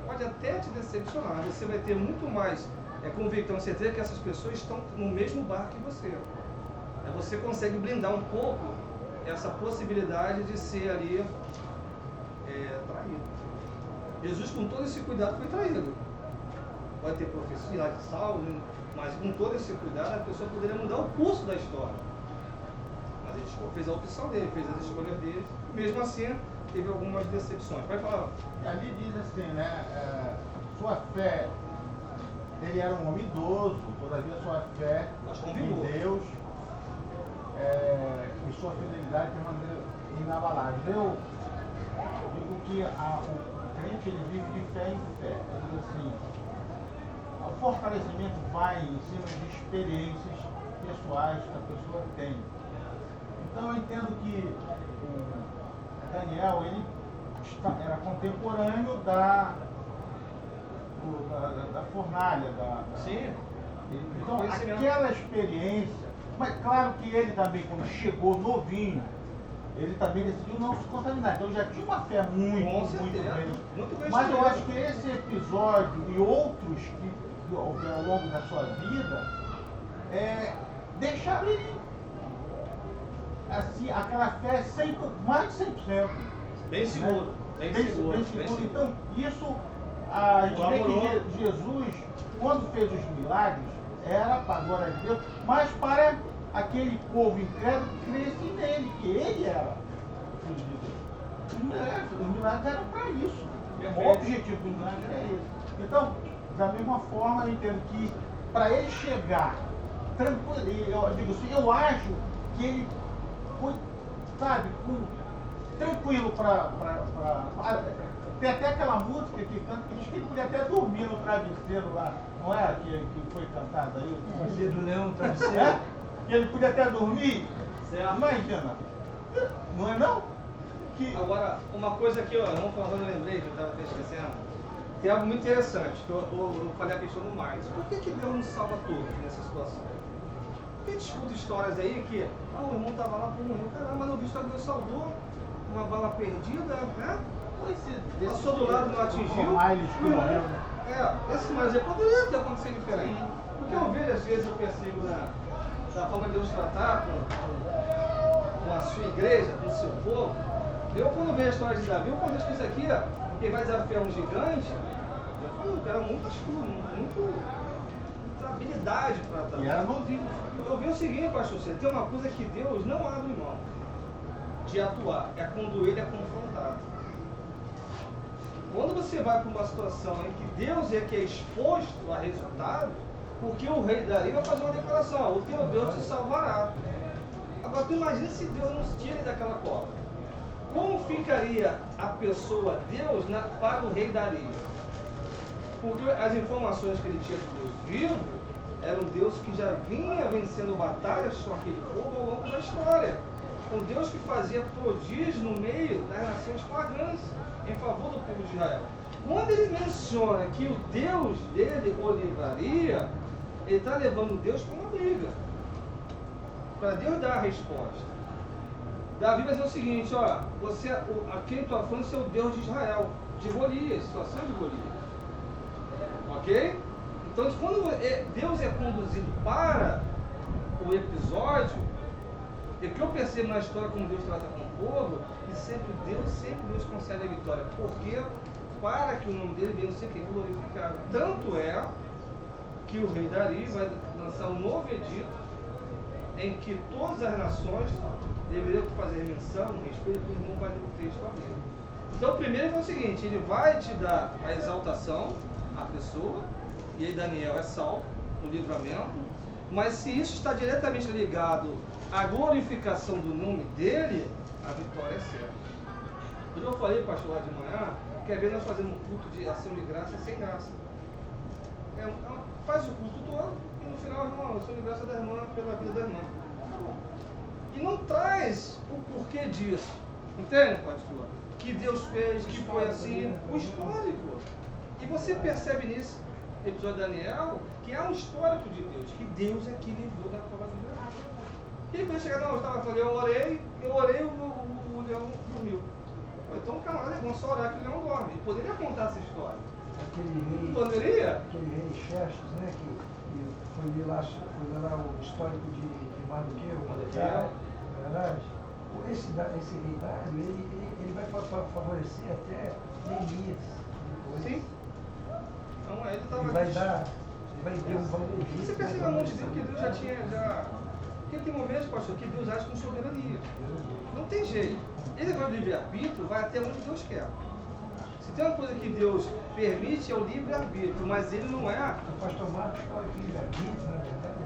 Pode até te decepcionar, mas você vai ter muito mais É convicto, é certeza que essas pessoas estão no mesmo barco que você. Você consegue blindar um pouco essa possibilidade de ser ali traído. Jesus, com todo esse cuidado, foi traído. Pode ter profecia lá de Saulo, mas com todo esse cuidado, a pessoa poderia mudar o curso da história. Mas ele fez a opção dele, fez as escolhas dele, mesmo assim, teve algumas decepções. Vai falar. Ali diz assim, né? Sua fé, ele era um homem idoso, todavia sua fé em Deus e sua fidelidade permaneceu inabalável. Eu digo que o crente ele vive de fé em fé. Ele diz assim, o fortalecimento vai em cima de experiências pessoais que a pessoa tem. Então eu entendo que o Daniel, ele era contemporâneo da fornalha. Sim. Então aquela experiência, mas claro que ele também, quando chegou novinho, ele também decidiu não se contaminar. Então já tinha uma fé muito bem. Mas eu acho que esse episódio e outros que ao longo da sua vida deixaram ele assim, aquela fé mais de 100%. Bem seguro. Né? Bem seguro. Então, isso, a gente vê que Jesus, quando fez os milagres, era para a glória de Deus, mas para aquele povo incrédulo que cresce nele, que ele era filho de Deus. Os milagres eram para isso. O objetivo do milagre é esse. Então, da mesma forma, eu entendo que para ele chegar tranquilo, eu digo assim, eu acho que ele foi, sabe, tranquilo para. Tem até aquela música que canta, que diz que ele podia até dormir no travesseiro lá, não é? Que foi cantada aí? Travesseiro do leão, travesseiro. Que ele podia até dormir. Certo. Imagina. Não é não? Que... Agora, uma coisa que vamos falar, eu lembrei que eu estava esquecendo. Tem algo muito interessante, que eu falei a questão do mais. Por que Deus não salva todos nessa situação? Porque a gente escuta histórias aí que o irmão estava lá por morrer, caramba, mas não viu que Deus salvou, uma bala perdida, né? Passou do lado, não atingiu. Esse mais poderia ter acontecido diferente. Porque eu vejo, às vezes, eu percebo da forma de Deus tratar com a sua igreja, com o seu povo. Eu, quando vejo a história de Davi, quando Deus fez aqui, quem vai desafiar um gigante, eu falo, eu quero muita habilidade para tratar. E era novinho. Eu vi o seguinte, pastor, você tem uma coisa que Deus não abre mão de atuar, é quando ele é confrontado. Quando você vai para uma situação em que Deus é que é exposto a resultado, porque o rei Dario vai fazer uma declaração, o teu Deus te salvará. Agora tu imagina se Deus não se tira daquela cova. Como ficaria a pessoa Deus para o rei Dario? Porque as informações que ele tinha de Deus vivo era um Deus que já vinha vencendo batalhas com aquele povo ao longo da história. Um Deus que fazia prodígios no meio das nações pagãs em favor do povo de Israel. Quando ele menciona que o Deus dele o livraria, ele está levando Deus para uma briga. Para Deus dar a resposta. Davi vai dizer o seguinte, quem está falando é o Deus de Israel, de Golias, situação de Golias. Ok? Então, quando Deus é conduzido para o episódio, e o que eu percebo na história como Deus trata com o povo, que sempre Deus concede a vitória. Porque para que o nome dele venha ser glorificado. Tanto é que o rei Dario vai lançar um novo edito em que todas as nações deveriam fazer menção, respeito, que o irmão vai ler o texto a ver. Então, primeiro é o seguinte, ele vai te dar a exaltação à pessoa, e aí Daniel é salvo no livramento, mas se isso está diretamente ligado à glorificação do nome dele, a vitória é certa. Quando eu falei, pastor, lá de manhã, quer ver nós fazendo um culto de ação de graça sem graça. Faz o culto todo e no final, irmão, ação de graça da irmã pela vida da irmã. E não traz o porquê disso. Entende, pastor? Que Deus fez, que foi assim, o histórico. E você percebe nisso episódio de Daniel, que é um histórico de Deus, que Deus é que livrou da cova do leão. Ele podia chegar, não, eu estava falando, eu orei, o leão dormiu. Então o camarada é bom só orar que o leão dorme. Ele poderia contar essa história. aquele rei Xerxes, né, que foi ler lá o histórico de Mardoqueu, na verdade. Esse reinado, ele vai favorecer até Neemias. Sim. Então ele estava. Ele vai derrubar o Egito. Você percebe a mão de Deus que Deus já tinha. Porque tem momentos, pastor, que Deus age com soberania. Não tem jeito. Ele vai livre-arbítrio, vai até onde Deus quer. Se tem uma coisa que Deus permite, é o livre-arbítrio, mas ele não é. O pastor Marcos fala que livre-arbítrio, na verdade,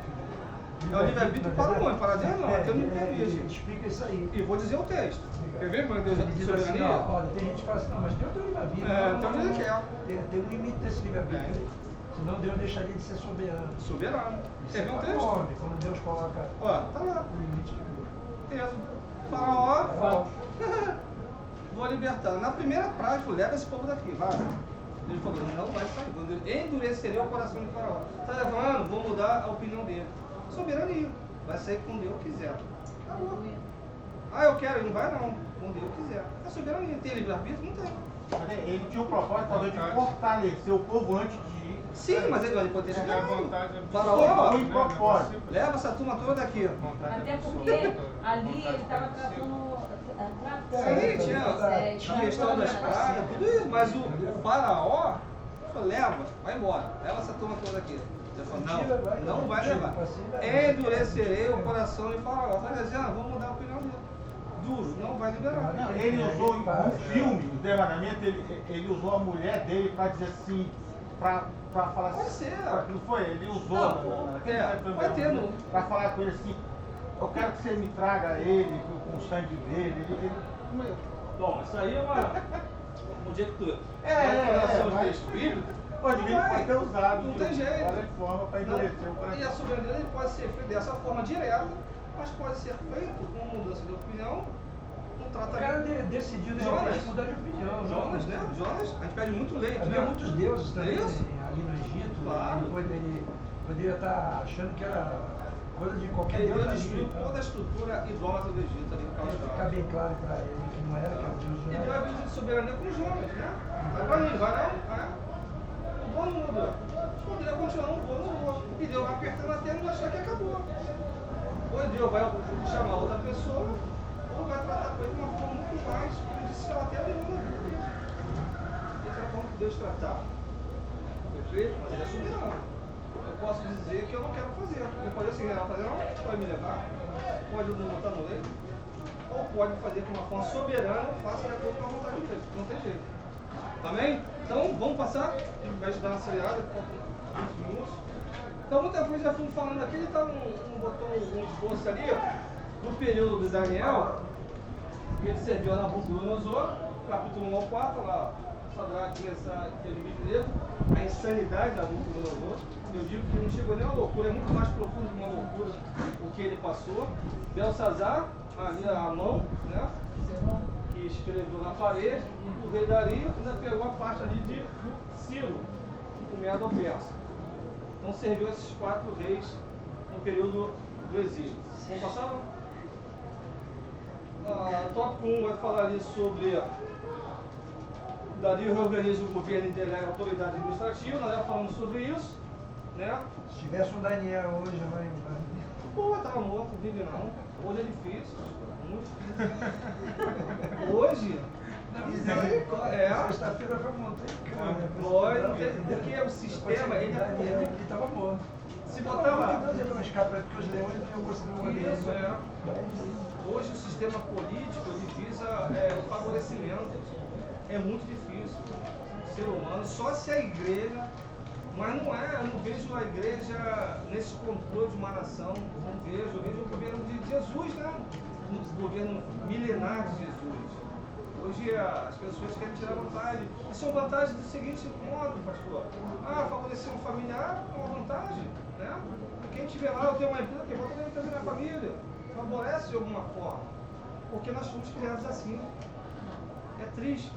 é o livre-arbítrio para o homem, para Deus não, Deus não permite. Ele explica isso aí. E vou dizer o texto. Quer ver como Deus Ele diz assim, olha, tem gente que fala assim, não, mas Deus tem um livre-arbítrio. Então ele quer. Tem um limite desse livre-arbítrio. Senão Deus deixaria de ser soberano. Soberano. Quer ver um texto? Quando Deus coloca tá lá. o limite de Deus. Faraó. Vou libertar. Na primeira praga, leva esse povo daqui, vai. Ele falou, não vai sair. Quando endurecerei o coração de Faraó. Está levando, vou mudar a opinião dele. Soberania. Vai sair quando eu quiser. Acabou. Eu quero, ele não vai não. Quando eu quiser. É soberania. Tem livre-arbítrio? Não tem. Ele tinha o propósito talvez de fortalecer o povo antes de ir. Sim, mas ele pode ter chegado. Faraó, leva essa turma toda aqui. Até porque ali ele estava tratando. Sim, tinha questão das pragas, tudo isso, mas o Faraó falou, leva, vai embora, leva essa turma toda aqui. Ele falou, não vai levar. Endurecerei o coração de Faraó. Está dizendo, vamos mudar a opinião dele. Duro, não vai liberar. Não, ele usou no filme, no Devanamento, ele usou a mulher dele para dizer assim, para falar assim. Pode ser. Não foi? Ele usou para falar com ele assim, eu quero que você me traga ele com o sangue dele. Bom, isso aí é uma conjectura. Mas pode ter usado não tem jeito. De forma para endurecer o coração. E a soberania ele pode ser feita dessa forma direta, mas pode ser feito com mudança de opinião, um tratamento. O cara decidiu mudar de opinião. Jonas, né? Jonas, a gente pede muito leite. Havia muitos deuses também isso? ali no Egito. Claro. Ele poderia estar achando que era coisa de qualquer deus. Ele destruiu toda a estrutura idólatra do Egito ali. Para ficar bem claro para ele que não era, que era o Deus de Jonas. E deu a vida de soberania com Jonas, né? Agora ele vai não. O bom não muda. Poderia continuar um bom, não vou. E Deus vai apertando até não achar que acabou. Ou Deus vai chamar outra pessoa, ou vai tratar com ele de uma forma muito mais judicial, até a vida. Essa é a forma que Deus tratar. Perfeito? Mas ele é soberano. Eu posso dizer que eu não quero fazer. Ele pode assim, não fazer, não pode me levar. Pode não botar no leite. Ou pode fazer de uma forma soberana, faça de acordo com a vontade dele. Não tem jeito. Amém? Então, vamos passar. Vai dar uma acelerada, faltam 20 minutos. Então, muita coisa já fomos falando aqui. Ele botou um esboço ali, no período de Daniel. Ele serviu a Nabucodonosor, capítulo 1 ao 4, lá. Sadraque, a insanidade da Nabucodonosor. Eu digo que não chegou nem a loucura, é muito mais profundo que uma loucura o que ele passou. Belsazar, ali a mão, né? Que escreveu na parede, o rei Dario ainda pegou a parte ali de Ciro, o Medo-Persa. Então serviu esses 4 reis no período do exílio. Vamos passar? Tópico 1 vai falar ali sobre Dario reorganiza o governo e delega a autoridade administrativa, nós já falamos sobre isso, né? Se tivesse um Daniel hoje, vai. Pô, estava morto, vive não. Hoje é difícil, muito difícil. Hoje, sexta-feira foi montanha. Porque o sistema, ele estava morto. Se botava. Não escapa, porque os leões não conseguiram morrer. Hoje o sistema político ele visa o favorecimento. É muito difícil. O ser humano, só se a igreja. Mas não é, eu não vejo a igreja nesse controle de uma nação, não vejo, eu vejo o governo de Jesus, né? O governo milenar de Jesus. Hoje as pessoas querem tirar vantagem. E são vantagens do seguinte modo, pastor. Favorecer um familiar é uma vantagem, né? Quem estiver lá, eu tenho uma empresa que volta a empresa da minha família. Favorece de alguma forma. Porque nós fomos criados assim. É triste.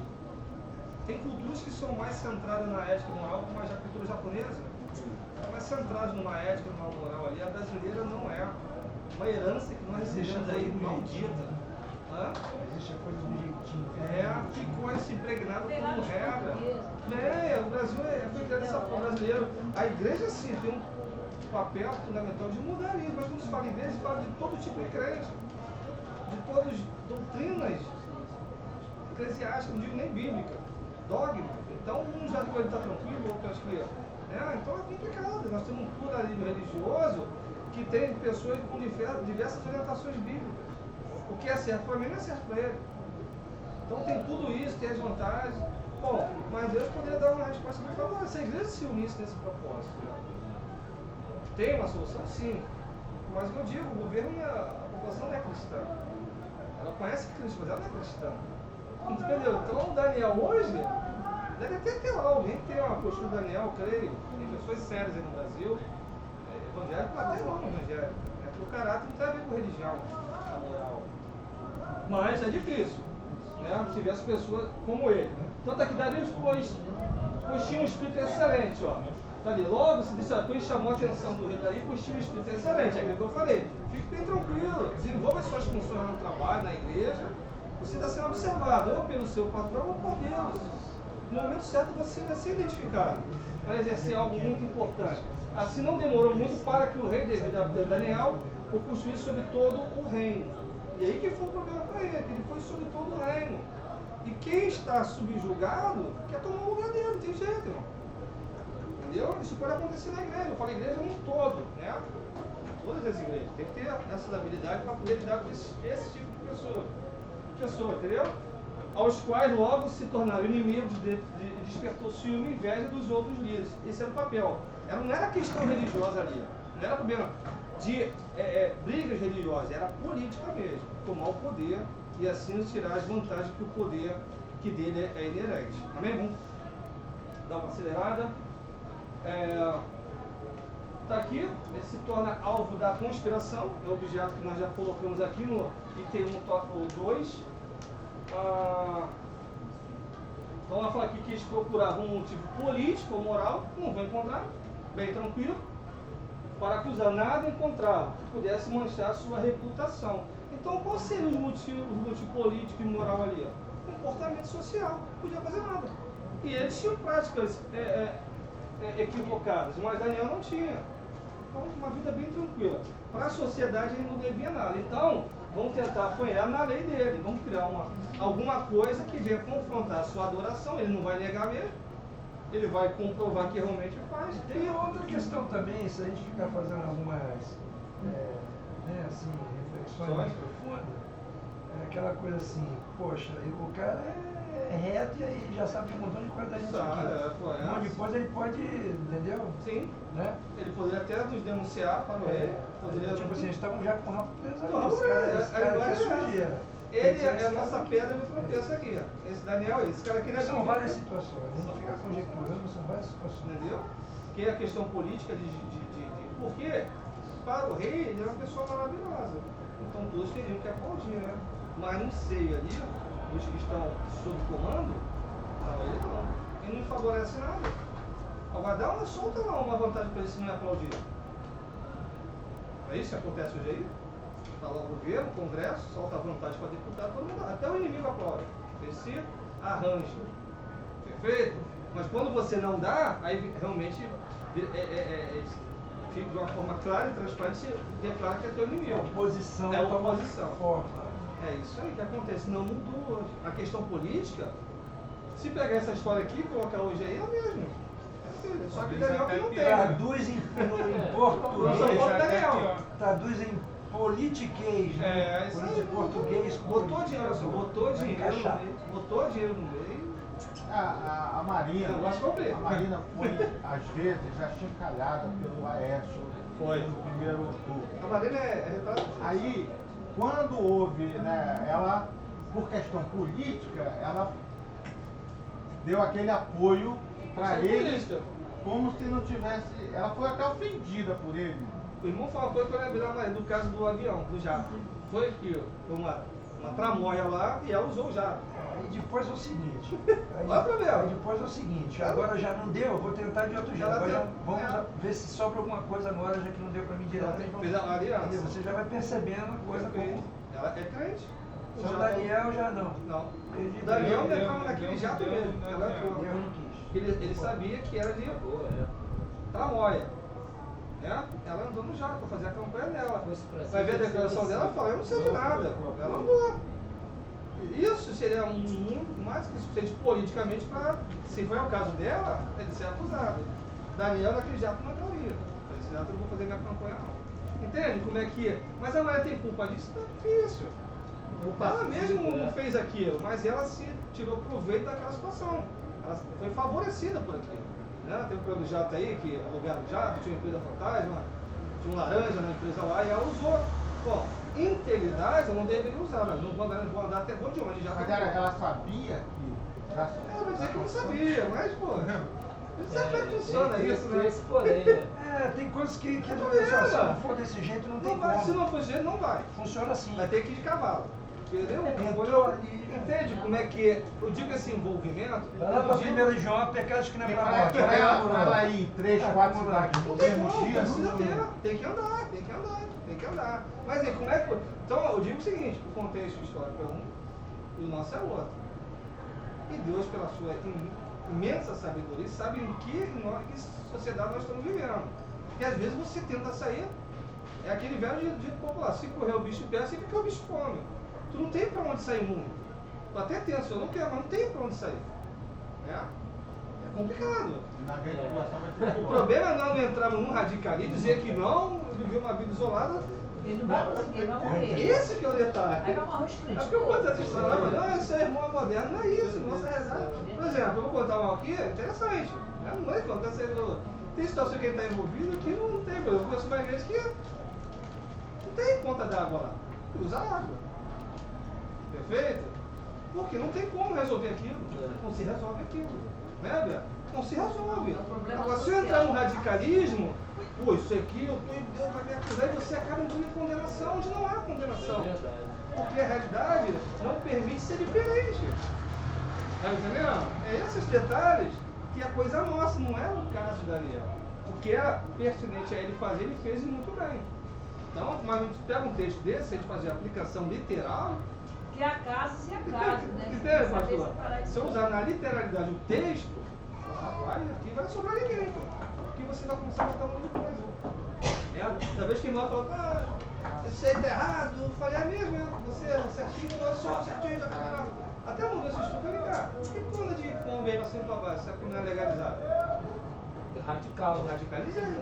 Tem culturas que são mais centradas na ética e moral, como a cultura japonesa. É mais centrada numa ética e numa moral ali. A brasileira não é. Uma herança que nós recebemos aí, maldita. Existe a coisa do jeitinho. Ficou esse impregnado como regra. O Brasil foi criado dessa forma, brasileiro. A igreja, sim, tem um papel fundamental de mudar isso, mas quando se fala em igreja, se fala de todo tipo de crente, de todas as doutrinas eclesiásticas, não digo nem bíblica, dogma. Então, um já pode estar tranquilo, outro acho que então é complicado. Nós temos um pluralismo religioso que tem pessoas com diversas orientações bíblicas. O que é certo para mim não é certo para ele. Então tem tudo isso, tem as vantagens. Bom, mas Deus poderia dar uma resposta muito favorável se a igreja se unisse nesse propósito. Tem uma solução? Sim. Mas eu digo, o governo, a população não é cristã. Ela conhece Cristo, mas ela não é cristã. Entendeu? Então Daniel hoje, deve até ter lá alguém que tem uma postura do Daniel, creio. Tem pessoas sérias aí no Brasil, evangélico, até não evangélico. Porque o caráter não tem a ver com religião, a moral. Mas é difícil, né? Se tivesse pessoas como ele. Tanto é que Dario pois tinha um espírito excelente, ó. Tá ali, logo se disse, quando chamou a atenção do rei Dario, pois tinha um espírito excelente. É aquilo que eu falei. Fique bem tranquilo, desenvolva as suas funções no trabalho, na igreja. Você está sendo observado, ou pelo seu patrão ou por Deus. No momento certo você vai ser identificado para exercer algo muito importante. Assim não demorou muito para que o rei Daniel o construísse sobre todo o reino. E aí que foi o problema para ele, que ele foi sobre todo o reino. E quem está subjugado quer tomar o lugar dele, não tem jeito, irmão. Entendeu? Isso pode acontecer na igreja, eu falo igreja no todo, né? Todas as igrejas. Tem que ter essa habilidade para poder lidar com esse tipo de pessoa, entendeu? Aos quais logo se tornaram inimigos, despertou ciúme e inveja dos outros líderes. Esse era o papel. Não era questão religiosa ali, não era problema de brigas religiosas, era política mesmo, tomar o poder e assim tirar as vantagens que o poder que dele é inerente. Amém? Vamos dar uma acelerada. Está aqui, ele se torna alvo da conspiração, é o objeto que nós já colocamos aqui no item 1 ou 2. Então ela fala aqui que eles procuravam um motivo político ou moral, não vão encontrar, bem tranquilo, para acusar, nada encontravam que pudesse manchar sua reputação. Então qual seria o motivo político e moral ali? Comportamento social, não podia fazer nada. E eles tinham práticas equivocadas, mas Daniel não tinha. Então uma vida bem tranquila. Para a sociedade ele não devia nada. Então vamos tentar apanhar na lei dele, vamos criar alguma coisa que venha confrontar a sua adoração, ele não vai negar mesmo, ele vai comprovar que realmente faz. Tem outra questão também, se a gente ficar fazendo algumas reflexões mais profundas, é aquela coisa assim, poxa, o cara é reto e aí já sabe um montão de coisa da gente aqui. Mas depois ele pode, entendeu? Sim. Né? Ele poderia até nos denunciar para o rei. Tipo assim, estamos já com o rabo preso ali. Não, Esse cara aqui é sujeira. Ele é a nossa pedra de tropeço aqui, ó. Esse Daniel, esse cara aqui não é. São várias situações, a gente fica conjecturando, são várias situações. Entendeu? Que é a questão política porque para o rei ele é uma pessoa maravilhosa. Então todos teriam que aplaudir, né? Mas no seio ali, os que estão sob comando, não, ele não. Ele não favorece nada. Agora dá solta lá uma vantagem para ele se não é aplaudido. É isso que acontece hoje aí? Está lá o governo, o Congresso, solta a vantagem para deputado, todo mundo, até o inimigo aplaude. Esse arranja. Perfeito? Mas quando você não dá, aí realmente fica de uma forma clara e transparente, você declara que é teu inimigo. A oposição é uma oposição. Forma. É isso aí que acontece. Não mudou hoje. A questão política, se pegar essa história aqui e colocar hoje aí, é o mesmo. Só que Daniel que não tem. Traduz em português. Traduz em politiquês. Isso Por aí. isso em português. Botou dinheiro no meio. A Marina, Eu a Marina foi, às vezes, achincalhada pelo Aécio Foi. no 1º de outubro. A Marina é retrato. Aí, quando houve, né, ela, por questão política, ela deu aquele apoio para ele, como se não tivesse. Ela foi até ofendida por ele. O irmão falou que eu lembrei do caso do avião, do jato. Foi que uma tramóia lá e ela usou o jato. Aí depois é o seguinte. Aí depois é o seguinte, agora já não deu, eu vou tentar de outro jeito. Agora vamos ver se sobra alguma coisa agora, já que não deu para mim diretamente. Fez a aliança. Você já vai percebendo a coisa como. Ela é crente. Só o Daniel já não. Não. Ele- O Daniel Deus, entrava naquele Deus, jato Deus, mesmo. Deus, Ela Deus. entrou. Eu não quis. Ele sabia que era de Tramóia. Né? Ela andou no jato para fazer a campanha dela. Vai ver a declaração dela e fala, eu não sei de nada. Ela andou. Isso seria muito mais que suficiente politicamente para, se foi o caso dela, ele ser acusado. Daniel naquele jato não entraria. Esse jato eu não vou fazer minha campanha não. Entende como é que é? Mas a mulher tem culpa disso? Não é difícil. Ela mesmo não fez aquilo, mas ela se tirou proveito daquela situação. Ela foi favorecida por aquilo. Né? Tem um programa de jato aí, que alugaram jato, tinha uma empresa fantasma, tinha um laranja na empresa lá e ela usou. Bom, integridade eu não deveria usar, mas não vou andar até bom de onde já Mas tá. ela sabia que. Ela vai dizer que não sabia, mas pô, não sabe como é que funciona isso, né? Esse porém, né? Tem coisas que Tá não, vendo? se não for desse jeito não tem Não vai, como. se não for jeito, não vai. Funciona assim. Vai ter que ir de cavalo. Entendeu? Entrou ali. Entende como é que eu digo esse envolvimento? Vai lá pra eu digo- 1 João, há pecados que não é pra Pra morte. ela ir em 3, 4 cidades Não no tem mesmo como, dia, precisa não- ter. Tem que andar, tem que andar, tem que andar. Mas aí, como é que. Então, eu digo o seguinte: o contexto histórico é um e o nosso é outro. E Deus, pela sua imensa sabedoria, sabe em que sociedade nós estamos vivendo. Porque às vezes você tenta sair, é aquele velho dito popular: se correr o bicho pega, se ficar o bicho come. Tu não tem pra onde sair muito. Tu até tenso, eu não quero, mas não tem pra onde sair. É complicado. Na grande população vai ter O problema é não entrarmos num radicalismo, dizer que não, viver uma vida isolada. Ele não vai conseguir, ele vai morrer. Esse que é o Aí detalhe. vai morrer os três. É porque eu conto essa história, mas não, isso é irmão moderno, não é isso, nossa realidade. Por exemplo, eu vou contar uma aqui, interessante. Não é que acontece, tem situação que ele está envolvido que não tem, por exemplo, eu conheço uma igreja que não tem conta d'água lá, usa água. Perfeito? Porque não tem como resolver aquilo, não se resolve aquilo. Né, Beto? Não se resolve. Agora, se eu entrar no radicalismo, pô, isso aqui, Deus vai me acusar, e você acaba entrando em condenação, onde não há condenação. Porque a realidade não permite ser diferente. Tá entendendo? É esses detalhes que a coisa nossa, não é o caso de Daniel. O que era pertinente a ele fazer, ele fez e muito bem. Então, mas a gente pega um texto desse, se a gente fazer a aplicação literal, Que é acaso e acaso, né? entende, Saber pastor? separar isso. Se eu usar na literalidade o texto, rapaz, aqui vai sobrar ninguém, pô. Aqui você vai começar a botar um monte de coisa. Da vez que o irmão falou, isso aí tá errado, eu falei, é mesmo, você é certinho, eu sou certinho, já tá. Até mudou esse estudo, falei, cara, que pula de fome aí pra cima e pra baixo, será que não é legalizado? Radical, né? Radicalizado.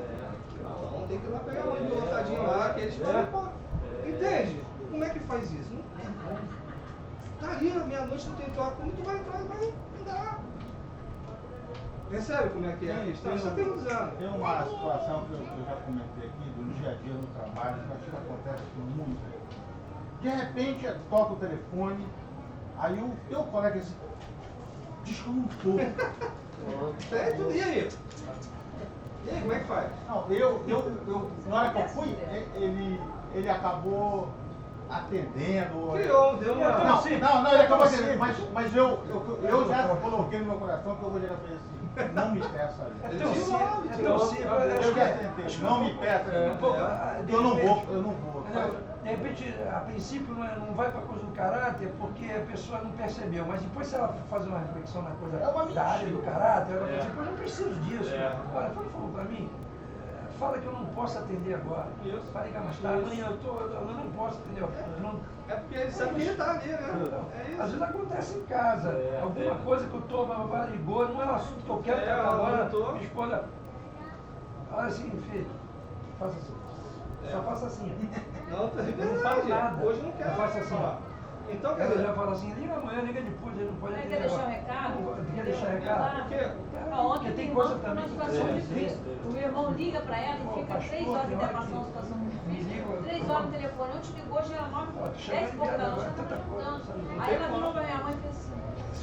Então tem que ir lá pegar um pilotadinho lá, que eles falam, pô, entende? Como é que faz isso? Não tem como. Tá ali, meia-noite não tem troca, como tu vai entrar e vai andar? Percebe como é que é a questão? Só tem uns anos. Tem uma situação que eu já comentei aqui, do dia a dia no trabalho, que eu acho que acontece muito. De repente, toca o telefone, aí o teu colega assim, descontou. É, tudo, e aí? E aí, como é que faz? Não, na hora que eu fui, ele acabou atendendo. Criou, deu uma... Não, ele acabou atendendo, mas eu já coloquei no meu coração que eu vou chegar pra ele assim, não me peça aí. Ele desenvolve, Eu já tentei, não me peça, eu não vou. De repente, a princípio não vai para a coisa do caráter porque a pessoa não percebeu, mas depois se ela faz uma reflexão na coisa É uma da área do caráter, ela fala assim, pô, eu não preciso disso. É. Olha, falou para mim, fala que eu não posso atender agora. Isso. Fala que mais tarde, amanhã eu não posso atender. É porque ele sabe que ele tá ali, né? É Às isso. vezes acontece em casa, alguma coisa que eu tô, ela ligou, não é um assunto que eu quero tratar ela agora, notou. minha esposa, olha assim, filho, faça assim. Só faça assim. Não, é Eu não falo verdade. nada. Hoje não quero Eu faço assim, falar. Então, quer Ela dizer, já fala assim, liga amanhã, liga depois, ele não pode Quer atender deixar agora. um recado? Quer deixar recado? por quê? Ontem Porque tem coisa uma também situação que difícil. O meu irmão liga pra ela Pô, e fica pastor, 3 horas tem até hora passar que uma situação me difícil. liga, 3 horas no telefone. Ontem ligou, já era 9, Pô, 10 e pouco da noite, já tanta tava coisa, escutando. sabe? Aí ela virou pra minha mãe e fez assim.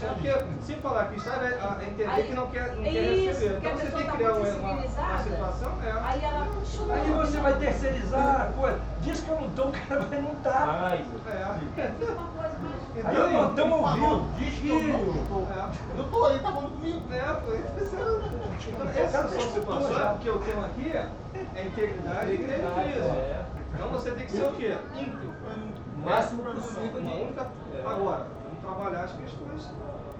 Porque se falar que está, a entender Aí- que não quer isso, receber. porque a Então você pessoa tem que tá criar muito uma sensibilizada. situação, Aí ela chorou. Aí você vai terceirizar a coisa. Diz que eu não estou, o cara vai não estar. Ai, Uma coisa mais. Aí eu não estamos ouvindo. Diz que eu não estou. Eu estou aí, tá falando comigo. Então, essas são situações, porque o tema aqui é integridade e credibilidade. Então você tem que ser o quê? Íntegro. o máximo possível Uma de. única. Agora, vamos trabalhar as questões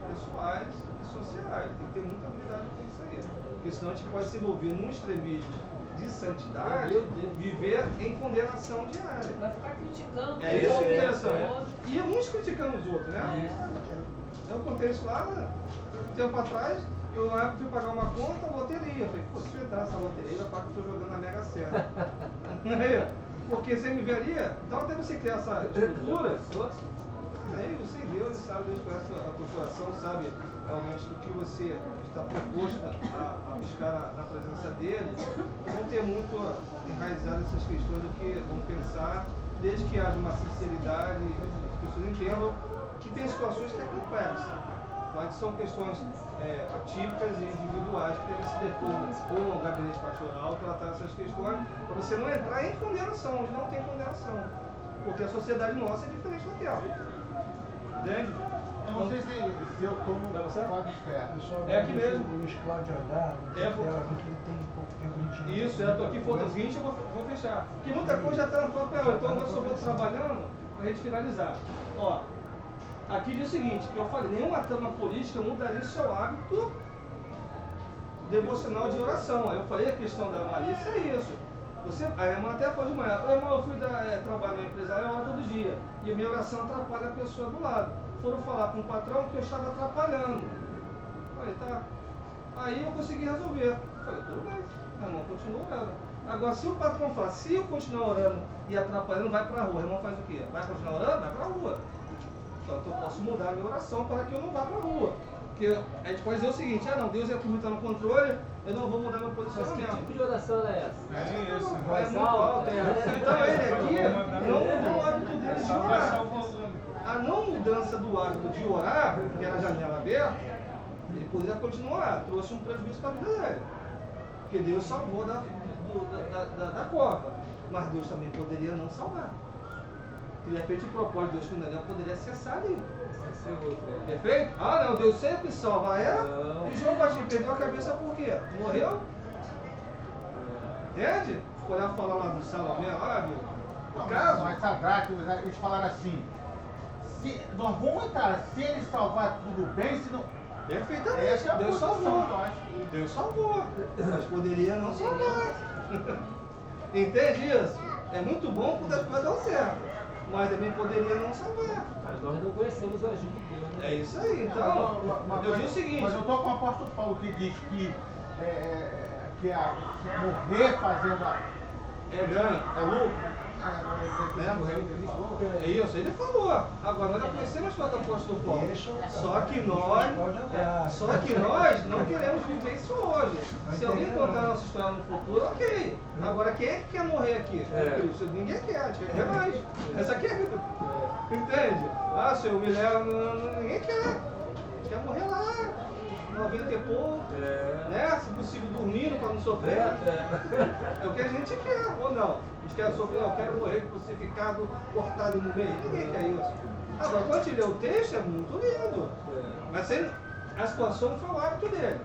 pessoais e sociais. Tem que ter muita habilidade com isso aí. Porque senão a gente pode se envolver num extremismo de santidade, viver em condenação diária. Vai ficar criticando. É isso que é interessante. É. E uns criticando os outros, né? Eu contei isso lá, um tempo atrás, eu na época fui pagar uma conta, loteria. Eu falei, pô, se eu entrar nessa loteria, vai pagar que eu estou jogando na Mega Sena. Porque você me veria, então até você criar essa estrutura, aí você Deus sabe, Deus conhece a tua coração, sabe realmente o que você está proposto a buscar na presença dele. Vão ter muito enraizado essas questões do que vão pensar, desde que haja uma sinceridade, as pessoas entendam que tem situações que é complexas, mas são questões atípicas e individuais que devem se depor ou no gabinete pastoral, tratar essas questões, para você não entrar em condenação, onde não tem condenação, porque a sociedade nossa é diferente da Terra. Entende? Eu não sei se eu tomo pode fé. É aqui mesmo. O Luiz Cláudio Andar, É, que ele tem pouco tempo a gente. Isso, eu tô aqui, faltam 20, eu vou fechar. Porque muita coisa já está no papel, então eu só vou trabalhando para a gente finalizar. Ó, aqui diz o seguinte, que eu falei, nenhuma trama política mudaria o seu hábito devocional de oração. Aí eu falei, a questão da malícia é isso. A irmã até falou de manhã, irmão, eu fui trabalhar na empresária, eu oro todo dia. E a minha oração atrapalha a pessoa do lado. Foram falar com o patrão que eu estava atrapalhando. Falei, tá. Aí eu consegui resolver. Falei, tudo bem, a irmã continua orando. Agora, se o patrão fala, se eu continuar orando e atrapalhando, vai pra rua. A irmã faz o quê? Vai continuar orando? Vai pra rua. Então eu posso mudar a minha oração para que eu não vá pra rua. Porque a gente pode dizer o seguinte, não, Deus é por está no controle, eu não vou mudar meu Mas que posicionamento. tipo de oração é essa? É isso. É muito alto, Então ele aqui não mudou o hábito dele de Só baixar o orar. volume. A não mudança do hábito de orar, que era a janela aberta, ele poderia continuar, trouxe um prejuízo para a vida dele. Porque Deus salvou da cova. Mas Deus também poderia não salvar. De repente o propósito de Deus com Daniel poderia cessar ali. Perfeito? Ah não, Deus sempre salva ela. E João Batista perdeu a cabeça por quê? Morreu? Entende? Ficou lá falar lá do Salomé, lá do caso. Mas Sadraque, eles falaram assim, nós vamos entrar, se ele salvar tudo bem, se não... Perfeitamente. Essa é a Deus posição, salvou. eu acho. Deus salvou. Mas poderia não salvar. Entende isso? É muito bom quando as coisas dão certo. Mas também poderia não salvar. Mas nós não conhecemos o agir de Deus, né? É isso aí. Então, eu digo o seguinte. Mas eu estou com o apóstolo Paulo que diz que morrer fazendo É ganho, é lucro. É isso, ele falou. Agora nós já conhecemos a história do apóstolo Paulo. Só que nós não queremos viver isso hoje. Se alguém contar a nossa história no futuro, ok. Agora quem é que quer morrer aqui? Cristo? Ninguém quer, a gente quer ver mais. Essa aqui é. Entende? Ah, se eu me levo, ninguém quer. A gente quer morrer lá. 90 e pouco, né? Se possível dormindo para não sofrer. É o que a gente quer, ou não? A gente quer sofrer, eu quero morrer crucificado, cortado no meio. Ninguém quer isso. Agora, quando a gente lê o texto, é muito lindo. Mas a situação não foi o hábito dele.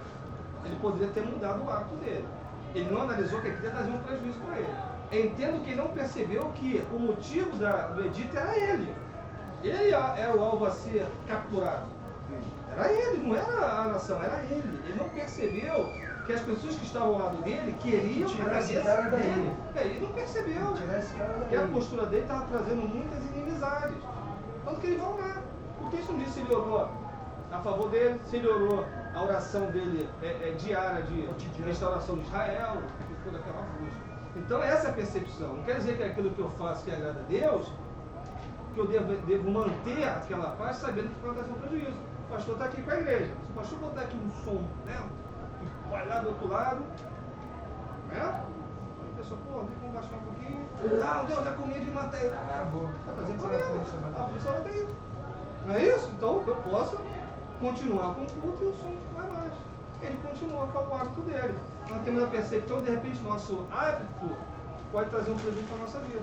Ele poderia ter mudado o hábito dele. Ele não analisou que ele queria trazer um prejuízo para ele. Eu entendo que ele não percebeu que o motivo do edito era ele. Ele era o alvo a ser capturado. Era ele, não era a nação, era ele. Ele não percebeu que as pessoas que estavam ao lado dele queriam a cabeça dele. Ele não percebeu que a postura dele estava trazendo muitas inimizades. Tanto que ele vai orar. O texto não diz se ele orou a favor dele, se ele orou a oração dele diária de restauração de Israel, que foi daquela busca. Então essa é a percepção. Não quer dizer que aquilo que eu faço que agrada a Deus, que eu devo manter aquela paz sabendo que pode trazer um prejuízo. O pastor está aqui com a igreja. Se o pastor botar aqui um som, né? E vai lá do outro lado, né? A pessoa, pô, tem como baixar um pouquinho. Não, Deus, é comida de matar ele. Está fazendo problema. A polícia vai ter isso. Não é isso? Então eu posso continuar com o culto e o som vai mais. Ele continua com o hábito dele. Nós temos a percepção, de repente, nosso hábito pode trazer um prejuízo para a nossa vida.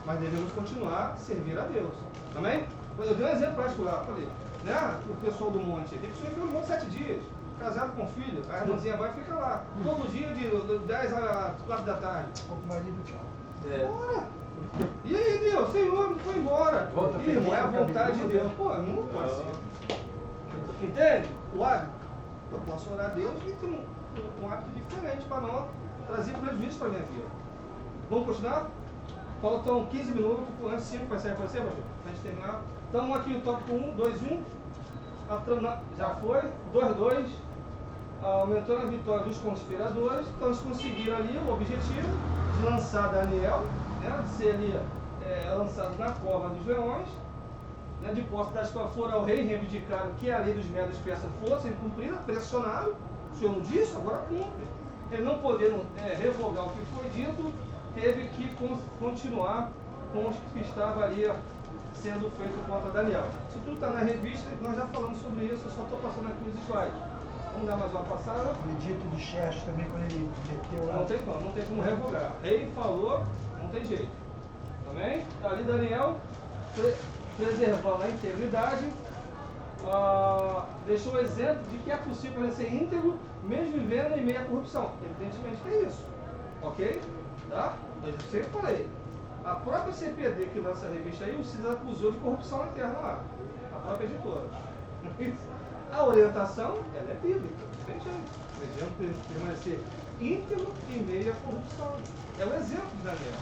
Mas devemos continuar a servir a Deus. Amém? Eu dei um exemplo prático lá, falei, né? O pessoal do monte, tem pessoa que fica no monte 7 dias, casado com filho, a irmãzinha vai e fica lá. Todo dia de 10 a 4 da tarde. O marido, tchau. Bora! E aí, Deus, Senhor, não foi embora. Ih, irmão, é a vontade de Deus. Pô, não pode ser. Entende? O hábito. Eu posso orar a Deus e ter um hábito diferente para não trazer prejuízo para a minha vida. Vamos continuar? Faltam 15 minutos, antes 5 vai sair para você, pastor? Para a gente terminar. Estamos aqui no tópico 1, 2, 1. Já foi. 2, 2. Aumentando a vitória dos conspiradores. Então eles conseguiram ali o objetivo de lançar Daniel, né, de ser ali lançado na cova dos leões. Né, de posse da espada foram ao rei, reivindicaram que a lei dos médios persas fosse cumprida, pressionaram. O senhor não disse, agora cumpre. Ele não podendo revogar o que foi dito, teve que continuar com o que estava ali sendo feito contra Daniel. Isso tudo está na revista, nós já falamos sobre isso, eu só estou passando aqui os slides. Vamos dar mais uma passada. O edito de Xerxes também, quando ele meteu lá. Não tem como revogar. Rei falou, não tem jeito. Também? Está ali Daniel, preservando a integridade, deixou o exemplo de que é possível ser íntegro, mesmo vivendo em meio à corrupção. Evidentemente que é isso. Ok? Tá? Eu sempre falei. A própria CPD que lança a revista aí, o Cisa acusou de corrupção interna lá. A própria editora. A orientação, ela é bíblica. Não tem jeito. O exemplo permanecer íntegro em meio à corrupção. É o exemplo de Daniel.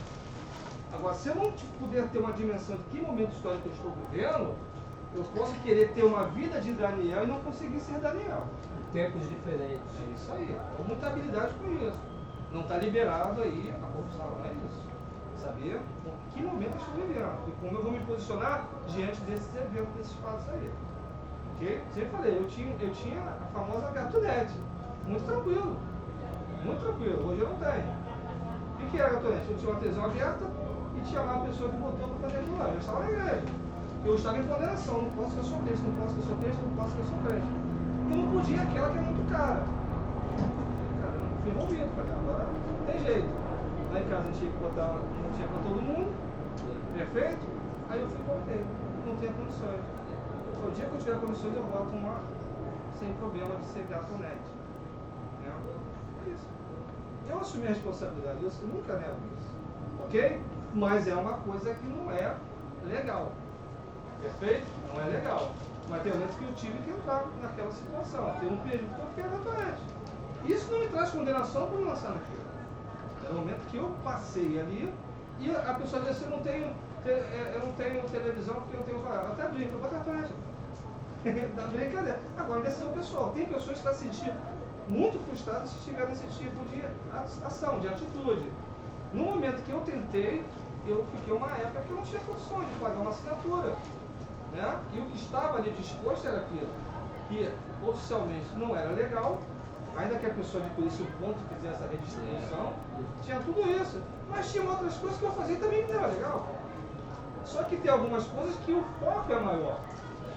Agora, se eu não puder ter uma dimensão de que momento histórico eu estou vivendo, eu posso querer ter uma vida de Daniel e não conseguir ser Daniel. Tempos diferentes. É isso aí. Ou mutabilidade com isso. Não está liberado aí a corrupção, não é isso. Saber em que momento eu estou vivendo e como eu vou me posicionar diante desses eventos, desses fatos aí. Ok? Sempre falei, eu tinha a famosa gatunete. Muito tranquilo. Muito tranquilo. Hoje eu não tenho. O que era a gatunete? Eu tinha uma televisão aberta e tinha lá uma pessoa que botou para fazer aquilo lá. Eu estava na igreja. Eu estava em condenação. Não posso que eu sou crente, não posso que eu sou crente, não posso que eu sou crente. Eu não podia aquela que é muito cara. Cara, eu fui envolvido para cá. Agora não tem jeito. Lá em casa a gente tinha que botar, não tinha para todo mundo. Perfeito? Aí eu fui e voltei. Não tinha condições. O dia que eu tiver condições, eu boto uma sem problema de ser gatonete. Né? É isso. Eu assumi a responsabilidade, eu nunca nego isso. Ok? Mas é uma coisa que não é legal. Perfeito? Não é legal. Mas tem momentos que eu tive que entrar naquela situação. Tem um período que eu fiquei gatonete. Isso não me traz condenação por lançar naquilo. É o momento que eu passei ali e a pessoa diz assim, eu não tenho televisão porque eu não tenho varal. Até brinco, eu vou gatonete. Da brincadeira. Agora, decisão pessoal. Tem pessoas que estão se sentindo muito frustradas se estiver nesse tipo de ação, de atitude. No momento que eu tentei, eu fiquei uma época que eu não tinha condições de pagar uma assinatura. Né? E o que estava ali disposto era aquilo, que oficialmente não era legal, ainda que a pessoa adquirisse o ponto e fizesse essa redistribuição, tinha tudo isso. Mas tinha outras coisas que eu fazia também não era legal. Só que tem algumas coisas que o foco é maior.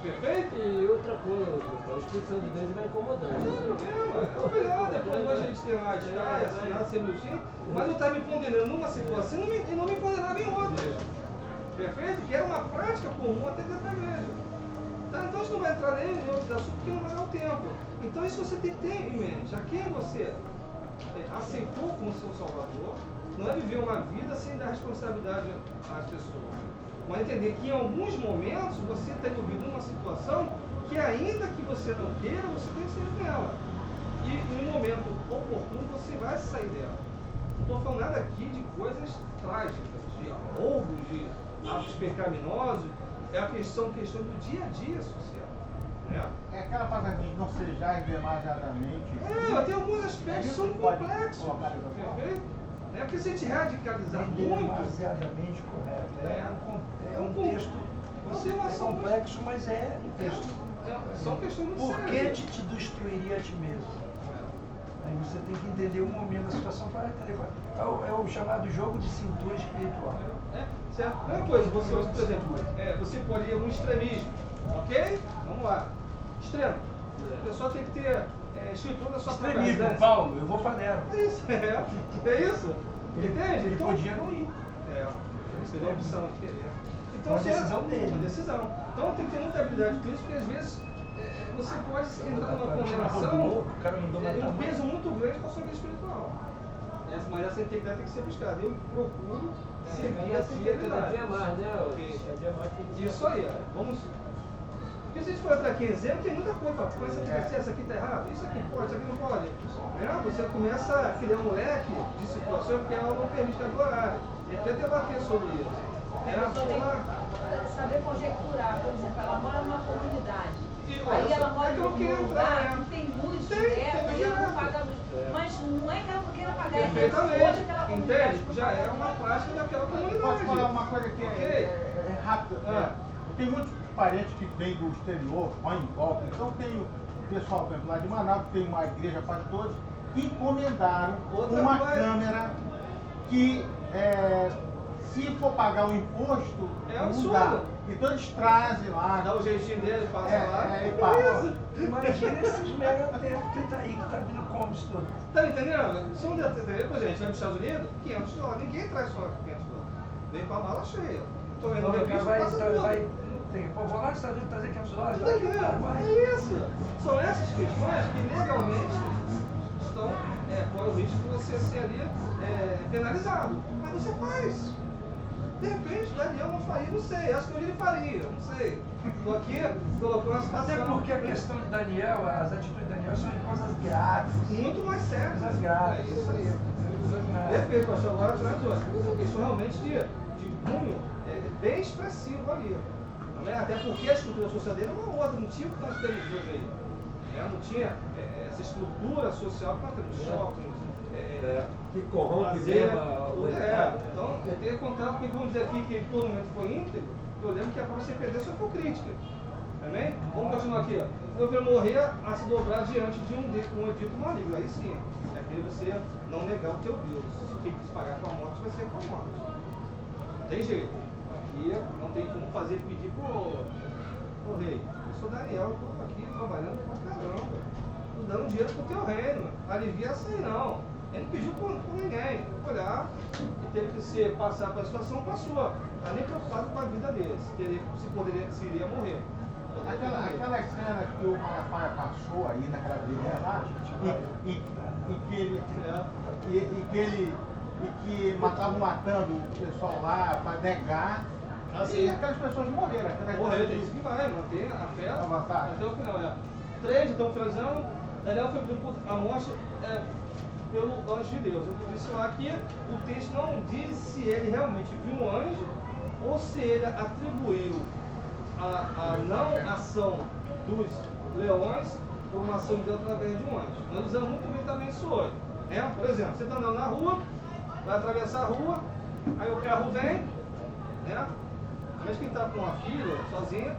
Perfeito? E outra coisa, a Espírito de Deus vai incomodando. Não tem problema, depois a gente tem lá, assinar, ser minutinho, mas eu estava me condenando numa situação e não me condenava em outra. Perfeito? Que era uma prática comum até dentro da igreja. Tá? Então a gente não vai entrar nem em outros assuntos porque não vai dar o tempo. Então isso você tem que ter em mente. A quem você aceitou como seu salvador, não é viver uma vida sem dar responsabilidade às pessoas. Mas entender que em alguns momentos você está envolvido numa situação que ainda que você não queira, você tem que sair dela. E no momento oportuno você vai sair dela. Não estou falando nada aqui de coisas trágicas, de roubos, de atos pecaminosos. É a questão do dia a dia social. Né? É aquela frase de não sejais demasiadamente. Tem alguns aspectos que são complexos. Perfeito? É porque se a gente radicalizar muito. Demasiadamente correto. É um texto complexo, mas é um texto. São questões muito Por que te destruiria a ti mesmo? Aí você tem que entender o momento da situação para entender. É o chamado jogo de cintura espiritual. Certo? Primeira coisa, você, por exemplo, você pode ir a um extremismo. Ok? Vamos lá. Extremo. A pessoa tem que ter estrutura da sua própria Extremismo, residência. Paulo, eu vou para Nero. É isso, é isso. Entende? Ele Então, podia não ir. seria a opção de querer. Então, Uma decisão dele. Uma decisão. Então tem que ter muita habilidade com isso, porque às vezes você pode entrar numa condenação O cara mandou matar um peso muito grande para a sua vida espiritual. Mas essa integridade tem que ser buscada. Eu procuro seguir essa integridade. Isso aí, vamos. Porque se a gente for entrar aqui em exemplo, tem muita coisa. Essa aqui está errado, isso aqui pode, isso aqui não pode. Você começa a criar um leque de situações que ela não permite agora. E até debater sobre isso. A pessoa tem que saber conjecturar, por exemplo, ela mora numa comunidade. Aí ela mora num lugar que tem luz direto e ela não paga luz. Mas não é que ela não queira pagar, é que hoje aquela comunidade. Entende? Já é uma prática daquela comunidade. Posso falar uma coisa que é rápida? Tem muitos parentes que vêm do exterior, vão em volta. Então tem o pessoal, por exemplo, lá de Manaus, que tem uma igreja para todos, encomendaram uma câmera que se for pagar o imposto, não dá. Então eles trazem lá. Dá o jeitinho dele, passa lá. E passa. Imagina esses mega tempos que tá aí, que tá vindo como isso tudo. Tá entendendo? Se um dia, por exemplo, a gente vai para os Estados Unidos, $500. Ninguém traz só $500. Vem com a mala cheia. Então ele não vai tem, pô, vou lá nos Estados Unidos trazer $500. Tá entendendo? É isso. São essas questões que legalmente estão, corre o risco de você ser ali penalizado. Mas você faz. De repente, Daniel não faria, não sei. Acho que hoje ele faria, não sei. Estou aqui colocando uma situação. Até porque a questão de Daniel, as atitudes de Daniel são coisas graves. Muito mais sérias. Coisas graves. É isso aí. Perfeito, pastor. Agora traz outra. Uma questão realmente de cunho bem expressivo ali. Até porque a estrutura social dele é uma outra, não tinha o que nós temos hoje aí. Não tinha essa estrutura social que nós temos, shopping. Que corrompe mesmo o Estado. Então, eu tenho que contar, porque vamos dizer aqui que ele todo momento foi íntegro, eu lembro que a própria CPD só foi crítica. Amém? Vamos continuar aqui. Eu vou morrer a se dobrar diante de um dito maligno. Aí sim, é aquele você não negar o teu Deus. Se quem quis pagar com a morte, vai ser com a morte. Não tem jeito. Aqui não tem como fazer pedir pro rei. Eu sou Daniel, estou aqui trabalhando pra caramba. Estou dando dinheiro pro teu reino. Alivia essa aí não. Ele não pediu por ninguém. Olhar e teve que passar pela situação, passou. Está nem preocupado com a vida dele. Se iria morrer. Aquela cena que o Malafaia passou aí naquela briga lá, e que matava matando o pessoal lá para negar. E aquelas pessoas morreram. Morreram, tem isso que vai, manter a fé até o final. 3 estão finalizando. Daniel foi pedido por a morte pelo anjo de Deus. Eu disse lá que o texto não diz se ele realmente viu um anjo ou se ele atribuiu a não ação dos leões por uma ação de Deus através de um anjo. Nós usamos muito bem também isso hoje. Por exemplo, você está andando na rua, vai atravessar a rua, aí o carro vem, mas quem está com uma filha, sozinha,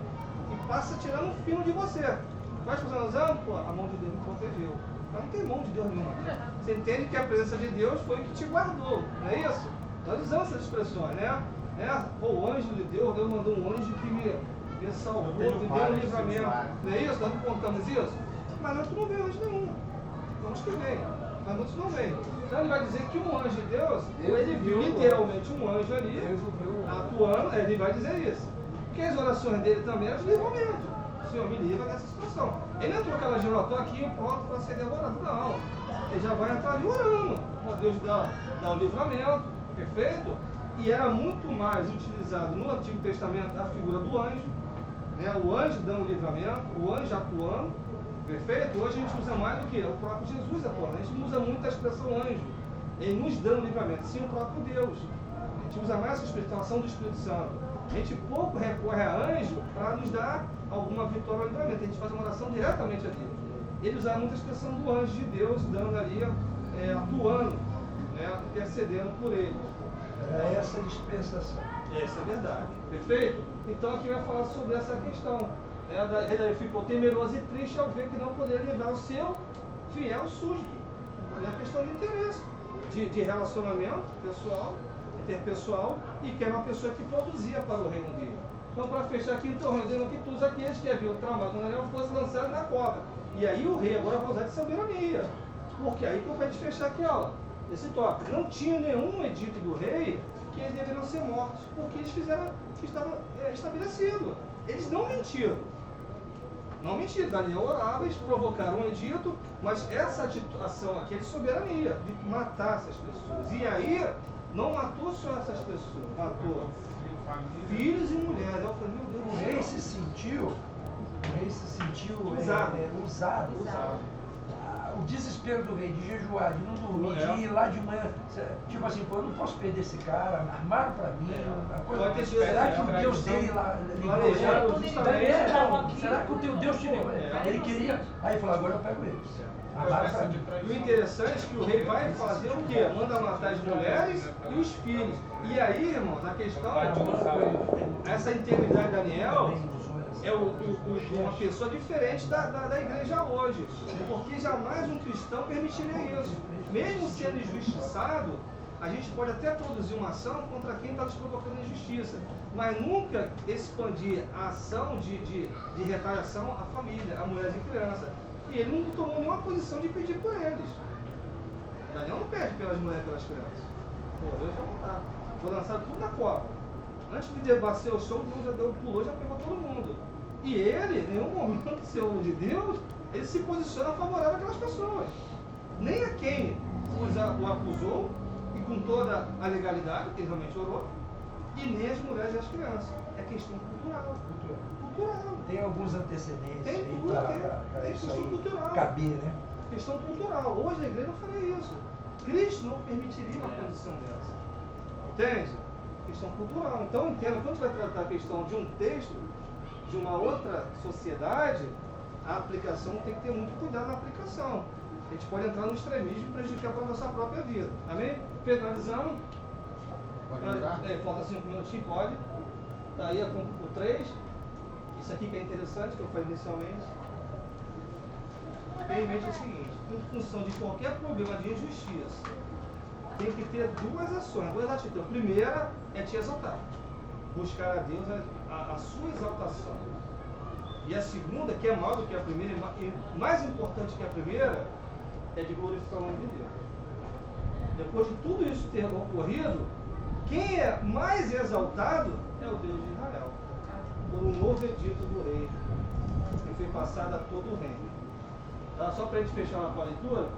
e passa tirando um fio de você. Vai usando, pô, a mão de Deus me protegeu. Mas não tem mão de Deus nenhuma. Você entende que a presença de Deus foi o que te guardou, não é isso? Nós usamos essas expressões, o anjo de Deus mandou um anjo que me salvou, me deu um livramento. Não é isso? Nós não contamos isso? Mas nós não vemos anjo nenhum. Vamos que vem. Mas muitos não vêm. Então ele vai dizer que um anjo de Deus, ele viu literalmente um anjo ali atuando, ele vai dizer isso. Porque as orações dele também eram de livramento. O Senhor me livra dessa situação. Ele não entrou aquela geração, estou aqui pronto para ser devorado. Não. Ele já vai entrar ali orando. Para Deus dar o livramento, perfeito? E era muito mais utilizado no Antigo Testamento a figura do anjo, o anjo dando o livramento, o anjo atuando, perfeito? Hoje a gente usa mais do que o próprio Jesus atuando. A gente não usa muito a expressão anjo, ele nos dando o livramento, sim o próprio Deus. A gente usa mais essa expressão do Espírito Santo. A gente pouco recorre a anjo para nos dar alguma vitória ou livramento. A gente faz uma oração diretamente a Deus. Ele usava muito a expressão do anjo de Deus, dando ali, atuando, intercedendo por ele. É essa dispensação. Essa é verdade. Perfeito? Então aqui vai falar sobre essa questão. Ele ficou temeroso e triste ao ver que não poderia livrar o seu fiel súdito. É a questão de interesse, de relacionamento pessoal, interpessoal, e que era uma pessoa que produzia para o reino dele. Então, para fechar aqui, então, dizendo que todos aqueles que haviam tramado no Daniel fossem lançados na cova. E aí o rei agora vai usar de soberania. Porque aí que eu vou fechar aqui, ó. esse tópico. Não tinha nenhum edito do rei que eles deveriam ser mortos, porque eles fizeram o que estava estabelecido. Eles não mentiram. Não mentiram. Daniel orava, eles provocaram um edito, mas essa ação aqui é de soberania, de matar essas pessoas. E aí, não matou só essas pessoas, matou filhos e mulheres. Eu falei, meu Deus do O céu. rei se sentiu usado. O desespero do rei de jejuar, de não dormir, de ir lá de manhã, tipo assim, pô, eu não posso perder esse cara, armaram pra mim, uma coisa. Pode ter sido Será que o a Deus tradição dele lá planejado ligou ele? justamente. Será que o teu Deus te ligou? Ele queria, aí ele falou, agora eu pego ele. Armaram pra mim. E o interessante é que o rei vai fazer o quê? Manda matar as mulheres e os filhos. E aí, irmão, na questão, essa integridade de Daniel é uma pessoa diferente da igreja hoje. Porque jamais um cristão permitiria isso. Mesmo sendo injustiçado, a gente pode até produzir uma ação contra quem está nos provocando injustiça. Mas nunca expandir a ação de retaliação à família, a mulheres e crianças. E ele não tomou nenhuma posição de pedir por eles. Daniel não pede pelas mulheres e pelas crianças. Pô, Deus vai voltar. Foi lançado tudo na cova. Antes de debater o chão, Deus já pulou, já pegou todo mundo. E ele, em nenhum momento, ser homem de Deus, ele se posiciona favorável àquelas pessoas. Nem a quem o acusou, e com toda a legalidade, que ele realmente orou, e nem as mulheres e as crianças. É questão cultural. Cultural. Tem alguns antecedentes Tem aí tudo, para tem isso questão aí cultural. caber, né? Questão cultural. Hoje a igreja não faria isso. Cristo não permitiria uma posição dessa. Entende? Questão cultural. Então entenda, quando vai tratar a questão de um texto, de uma outra sociedade, a aplicação tem que ter muito cuidado na aplicação. A gente pode entrar no extremismo e prejudicar para a nossa própria vida. Amém? Finalizando. Falta 5 minutinhos, pode. Está aí o 3. Isso aqui que é interessante, que eu falei inicialmente. Tenha em mente o seguinte, em função de qualquer problema de injustiça, tem que ter duas ações, duas atitudes. A primeira é te exaltar. Buscar a Deus a sua exaltação. E a segunda, que é maior do que a primeira, e mais importante que a primeira, é de glorificar o nome de Deus. Depois de tudo isso ter ocorrido, quem é mais exaltado é o Deus de Israel. Por um novo edito do rei, que foi passado a todo o reino. Tá? Só para a gente fechar com a leitura,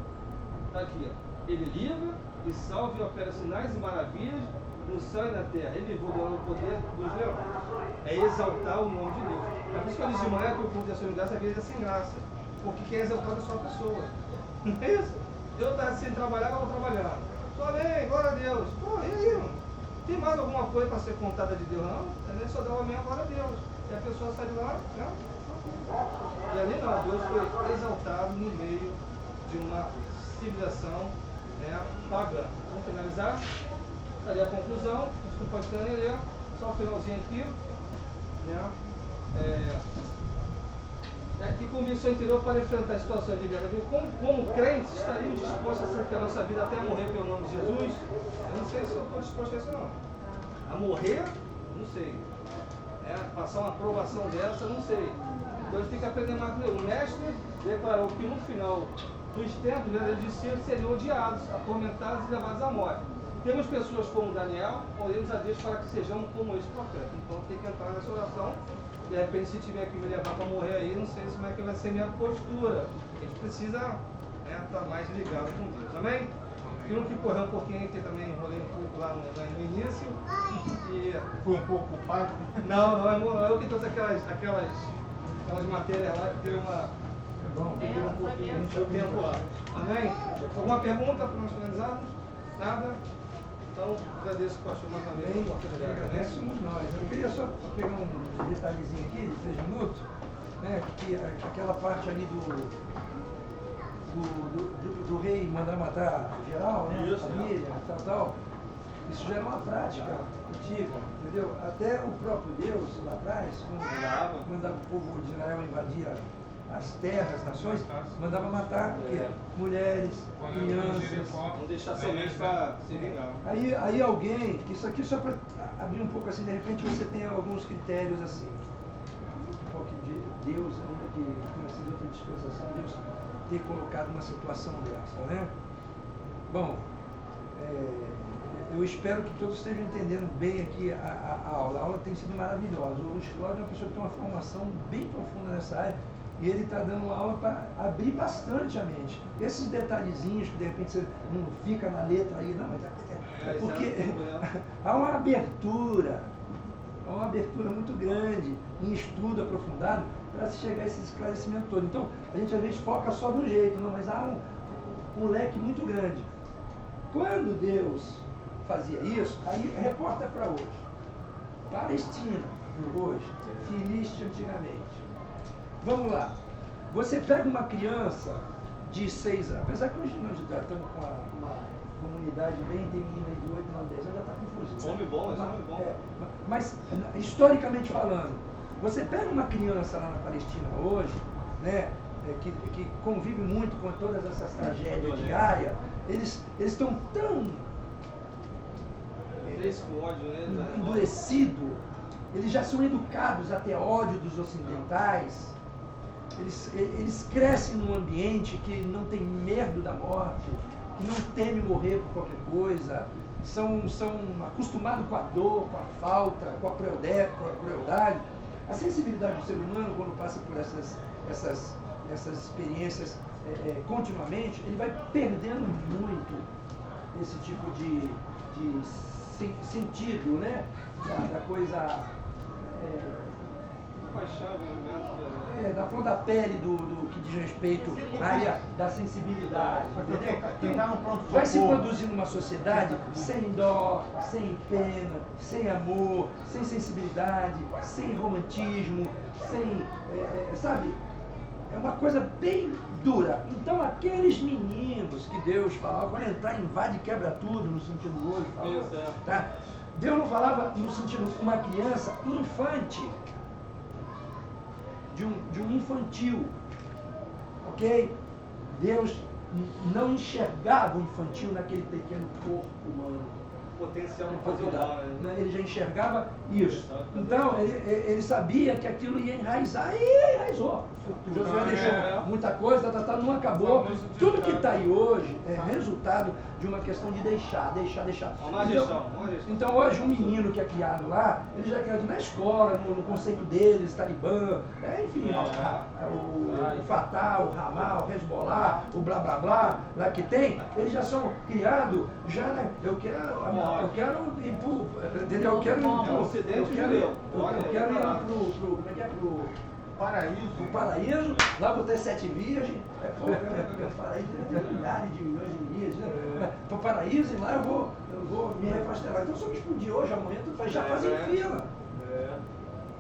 está aqui. Ó. Ele livra e salva e opera sinais e maravilhas no céu e na terra. Ele livrou do poder dos leões. É exaltar o nome de Deus. É por isso que eu disse de manhã que o culto de ação de graça às vezes é sem graça. Porque quem é exaltado é só a pessoa. Não é isso? Eu estava sem trabalhar, eu vou trabalhando. Só bem, glória a Deus. Pô, e aí, mano? Tem mais alguma coisa para ser contada de Deus? Não? É só dar o amém, glória a Deus. E a pessoa sai de lá, né? E ali não, Deus foi exaltado no meio de uma civilização, né, pagã. Vamos finalizar? Ali a conclusão, acho que pode ter ler, só o finalzinho aqui. Né? Que convicção interior para enfrentar situações de guerra. Como crentes, estaríamos dispostos a sacrificar a nossa vida até morrer pelo nome de Jesus? Eu não sei se eu estou disposto a isso não. A morrer? Não sei. Passar uma aprovação dessa? Não sei. Então a gente tem que aprender mais com ele. O mestre declarou que no final dos tempos, os discípulos seriam odiados, atormentados e levados à morte. Temos pessoas como Daniel, oremos a Deus para que sejamos como esse profeta. Então tem que entrar nessa oração. De repente, se tiver que me levar para morrer aí, não sei como é que vai ser minha postura. A gente precisa estar mais ligado com Deus. Amém? Aquilo que correu um pouquinho, que também enrolei um pouco lá no início. E... Foi um pouco ocupado? Não, eu que trouxe aquelas matérias lá que deu um pouquinho de tempo lá. Amém? Alguma pergunta para nós finalizarmos? Nada? Então, agradeço o pastor mais uma vez a oportunidade. Agradecemos nós. Eu queria só pegar um detalhezinho aqui, de 3 minutos, né, que aquela parte ali do rei mandar matar geral, né, Isso, família, tal. Isso já era uma prática antiga, entendeu? Até o próprio Deus, lá atrás, quando mandava o povo de Israel invadir as terras, as nações, mandava matar mulheres, crianças. Não deixar semente para se vingar. Aí alguém, isso aqui só para abrir um pouco assim, de repente você tem alguns critérios assim. Porque Deus, ainda que tenha sido outra dispensação, Deus ter colocado uma situação dessa, né? Bom, eu espero que todos estejam entendendo bem aqui a aula. A aula tem sido maravilhosa. O Luiz Cláudio é uma pessoa que tem uma formação bem profunda nessa área e ele está dando aula para abrir bastante a mente. Esses detalhezinhos que de repente você não fica na letra aí, não, mas é porque há uma abertura muito grande em estudo aprofundado para se chegar a esse esclarecimento todo. Então, a gente às vezes foca só de um jeito, não, mas há um leque muito grande. Quando Deus fazia isso, aí reporta para hoje. Palestina, hoje. Filiste antigamente. Vamos lá. Você pega uma criança de 6 anos, apesar que hoje nós já estamos com uma comunidade bem, tem menina de 8, 9, 10 anos, já está confuso. Homem bom, é homem bom. Mas, historicamente falando, você pega uma criança lá na Palestina hoje, né, que convive muito com todas essas tragédias diárias, eles estão tão endurecidos, eles já são educados a ter ódio dos ocidentais, eles crescem num ambiente que não tem medo da morte, que não teme morrer por qualquer coisa, são acostumados com a dor, com a falta, com a crueldade. A sensibilidade do ser humano, quando passa por essas experiências continuamente, ele vai perdendo muito esse tipo de sentido, né? Da coisa... da flor da pele do que diz respeito à área da sensibilidade, entendeu? Vai se produzindo uma sociedade sem dó, sem pena, sem amor, sem sensibilidade, sem romantismo, sem, sabe? É uma coisa bem dura. Então aqueles meninos que Deus falava, quando entrar, invade e quebra tudo, no sentido hoje, falou, tá? Deus não falava no sentido uma criança infante, de um infantil, ok? Deus não enxergava o infantil naquele pequeno corpo humano. Potencial não fazer o mal, né? Ele já enxergava isso. Então, ele sabia que aquilo ia enraizar e enraizou. O Josué deixou muita coisa, não acabou. Tudo que está aí hoje é resultado de uma questão de deixar. Então, hoje, um menino que é criado lá, ele já é criado na escola, no conceito deles, Talibã, enfim, o Fatah, o Hamas, o Hezbollah, o blá blá blá, lá que tem, eles já são criados, já, né? Eu quero ir lá pro paraíso, lá vou ter 7 virgens, o paraíso tem milhares de milhões de milhas, né? Para o paraíso, e lá eu vou me refastelar. Então, se eu me explodir hoje, amanhã, já fazem fila.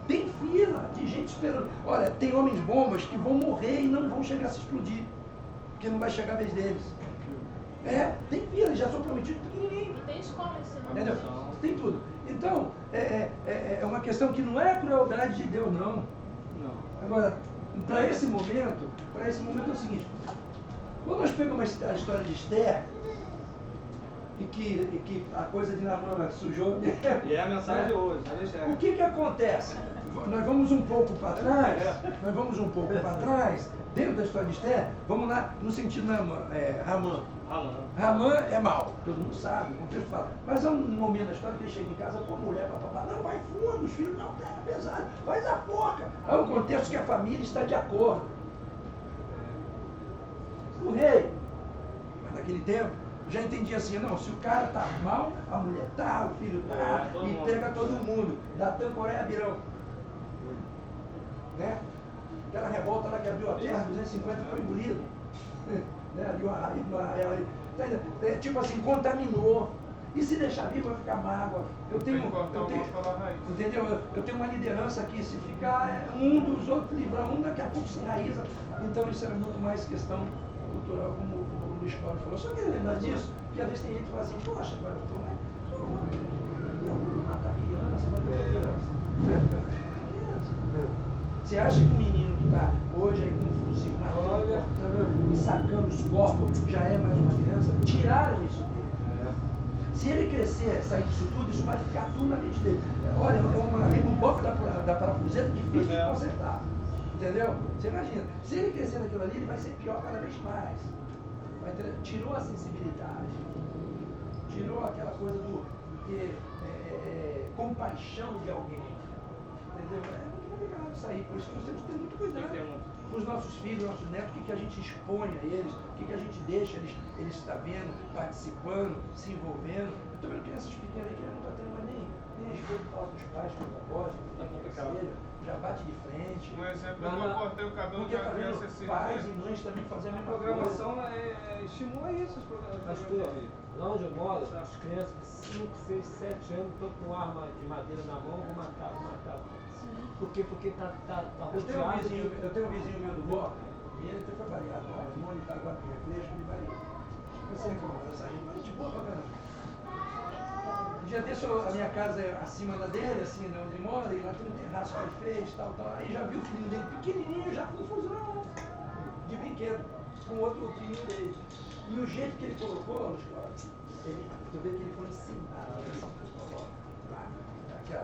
Tem fila de gente esperando. Olha, tem homens bombas que vão morrer e não vão chegar a se explodir, porque não vai chegar a vez deles. Tem fila, eles já são prometidos pequenininhos. E tem escola ensinando. Entendeu? Tem tudo. Então, é uma questão que não é a crueldade de Deus, não. Agora, para esse momento é o seguinte: quando nós pegamos a história de Esther, e que a coisa de Naamã sujou. E é a mensagem de hoje, o que acontece? Nós vamos um pouco para trás, dentro da história de Esther, vamos lá no sentido Ramã. Ramã é mau, todo mundo sabe, o contexto fala. Mas há um momento da história que ele chega em casa com a mulher, papapá, não, vai fundo, os filhos não pega pesado, faz a porca. Há um contexto que a família está de acordo. O rei, mas naquele tempo, já entendia assim, não, se o cara tá mal, a mulher tá, o filho tá, e pega todo mundo, Datã, Coreia, Abirão. Né? Aquela revolta lá que abriu a terra, 250 foi engolido. Tipo assim, contaminou. E se deixar vivo vai ficar mágoa. Entendeu? Eu tenho uma liderança aqui, se ficar um dos outros livrar um, daqui a pouco se enraiza. Então isso era muito mais questão cultural, como o Luiz Cláudio falou. Só que lembrar disso, que às vezes tem gente que fala assim, poxa, agora eu vou matar criança, Você acha que um menino que está hoje aí com um fuzil e sacando os corpos já é mais uma criança? Tiraram isso dele. Se ele crescer, sair disso tudo, isso vai ficar tudo na mente dele. Olha, é uma reboque da parafuseta difícil de consertar. Entendeu? Você imagina, se ele crescer naquilo ali, ele vai ser pior cada vez mais. Tirou a sensibilidade. tirou aquela coisa do ter compaixão de alguém. Entendeu? É muito complicado isso aí, por isso que nós temos que ter muito cuidado com os nossos filhos, nossos netos, o que a gente expõe a eles, o que a gente deixa eles estar vendo, participando, se envolvendo. Eu estou vendo crianças pequenas aí que não estão tendo mais nem respeito dos pais, com os avós, já bate de frente. Um exemplo, eu cortei o cabelo de uma criança esse pais e mães também fazendo a A mesma programação estimula isso, os programas. Pastor, lá onde eu moro, as crianças de 5, 6, 7 anos estão com arma de madeira na mão, vou matar. Por quê? Porque tá rodeado. Eu tenho um vizinho meu do bloco, e ele foi variado, o irmão ele está agora na igreja, ele vai. Eu sei como vai sair, mas de boa pra caramba. Um dia desse a minha casa é acima da dele, assim, de onde ele mora, e lá tem um terraço que ele fez, tal. Aí já viu o filhinho dele pequenininho, já com fusão de brinquedo, com outro filhinho dele. E o jeito que ele colocou, tu vê que ele foi ensinado,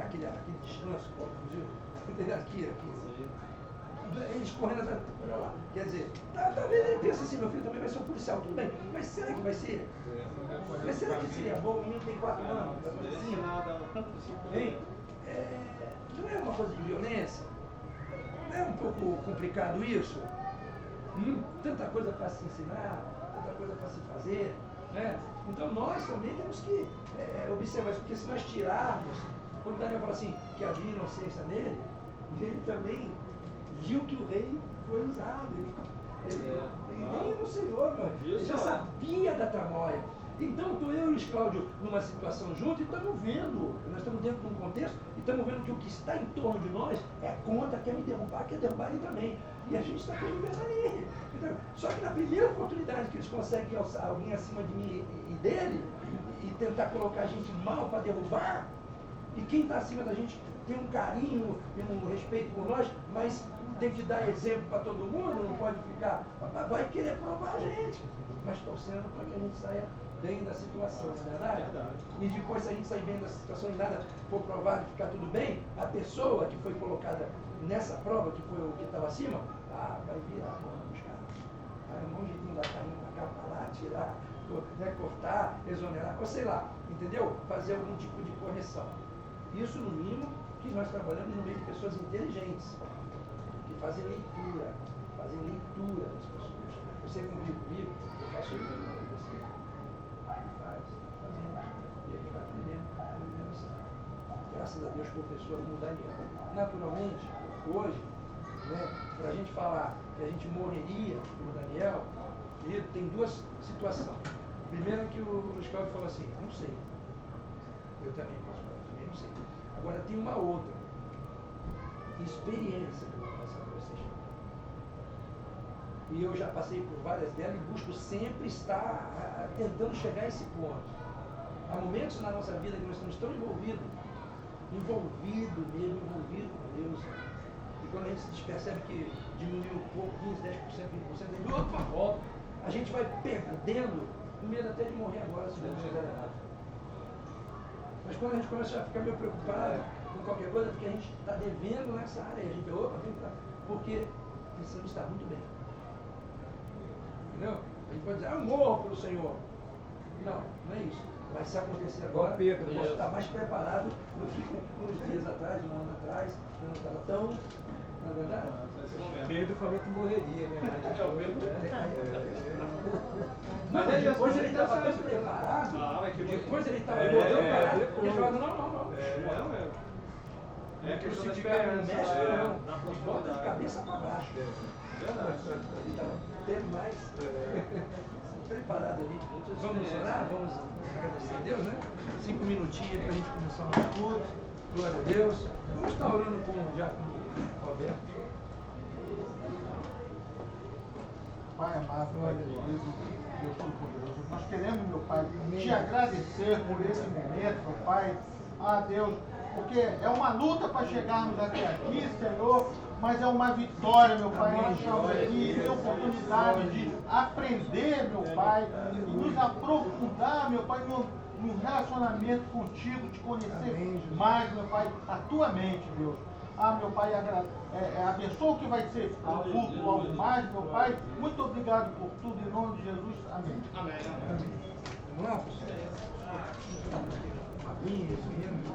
aquele descanso, fuzil, aqui. Eles correndo atrás, olha lá. Quer dizer, talvez ele pense assim, meu filho também vai ser um policial, tudo bem, mas será que vai ser? Mas será que seria bom? O menino tem 4 anos, vai fazer assim? Hein? Não é uma coisa de violência? Não é um pouco complicado isso? Tanta coisa para se ensinar, tanta coisa para se fazer, né? Então nós também temos que observar isso, porque se nós tirarmos, quando o Daniel fala assim, que havia inocência nele, ele também viu que o rei foi usado. Ele nem no Senhor, ele já sabia da tramóia. Então estou eu e o Luiz Cláudio numa situação junto e estamos vendo, nós estamos dentro de um contexto e estamos vendo que o que está em torno de nós é contra, quer me derrubar, quer derrubar ele também. E a gente está convivendo ali. Então, só que na primeira oportunidade que eles conseguem alçar alguém acima de mim e dele e tentar colocar a gente mal para derrubar, e quem está acima da gente tem um carinho e um respeito por nós, mas tem que dar exemplo para todo mundo, não pode ficar, vai querer provar a gente, mas torcendo para que a gente saia bem da situação, não é verdade? E depois, se a gente sair bem da situação e nada for provado e ficar tudo bem, a pessoa que foi colocada nessa prova, que foi o que estava acima, vai virar a mão dos caras. Vai arrumar um jeitinho da carrinha para cá, para lá, tirar, cortar, exonerar, ou sei lá, entendeu? Fazer algum tipo de correção. Isso, no mínimo, que nós trabalhamos no meio de pessoas inteligentes, que fazem leitura das pessoas. Você convive comigo, eu faço isso com você. Fazendo. E ele vai aprendendo assim. Graças a Deus, professor no Daniel. Naturalmente, hoje, né, para a gente falar que a gente morreria no Daniel, tem duas situações. Primeiro que o Luiz Cláudio falou assim, não sei. Eu também posso falar, também não sei. Agora tem uma outra experiência que eu vou passar para vocês. E eu já passei por várias delas e busco sempre estar tentando chegar a esse ponto. Há momentos na nossa vida que nós estamos tão envolvidos com Deus. E quando a gente se percebe que diminuiu um pouco, 15, 10%, 20%, aí opa, volta. A gente vai perdendo com medo até de morrer agora, se Deus fizer errado. Mas quando a gente começa a ficar meio preocupado com qualquer coisa, porque a gente está devendo nessa área, a gente, opa, vem cá, porque precisamos estar muito bem. Entendeu? A gente pode dizer, eu morro pelo Senhor. Não, não é isso. Mas se acontecer agora, eu posso estar mais preparado do que uns dias atrás, um ano atrás, eu não estava tão, na verdade. Pedro falou que morreria, né? Mas depois ele estava tão preparado, depois ele estava tão preparado, ele falou, não. É questão se da ficar no esperança. México, não, volta de cabeça para baixo. Ele estava bem mais preparado ali. Vamos orar, vamos agradecer a Deus, né? 5 minutinhos para a gente começar o nosso culto. Glória a Deus. Vamos estar orando com o diácono Roberto. Pai amado, Pai querido, Deus Todo-Poderoso, nós queremos, meu Pai, te agradecer por esse momento, meu Pai. Deus, porque é uma luta para chegarmos até aqui, Senhor, mas é uma vitória, meu Pai. Nós estamos aqui, ter oportunidade de aprender, meu Pai, e nos aprofundar, meu Pai, no relacionamento contigo, te conhecer mais, meu Pai, a tua mente, Deus. Meu Pai, abençoa o que vai ser o culto logo mais, meu Pai. Muito obrigado por tudo, em nome de Jesus. Amém. Vamos lá, professor? resumindo,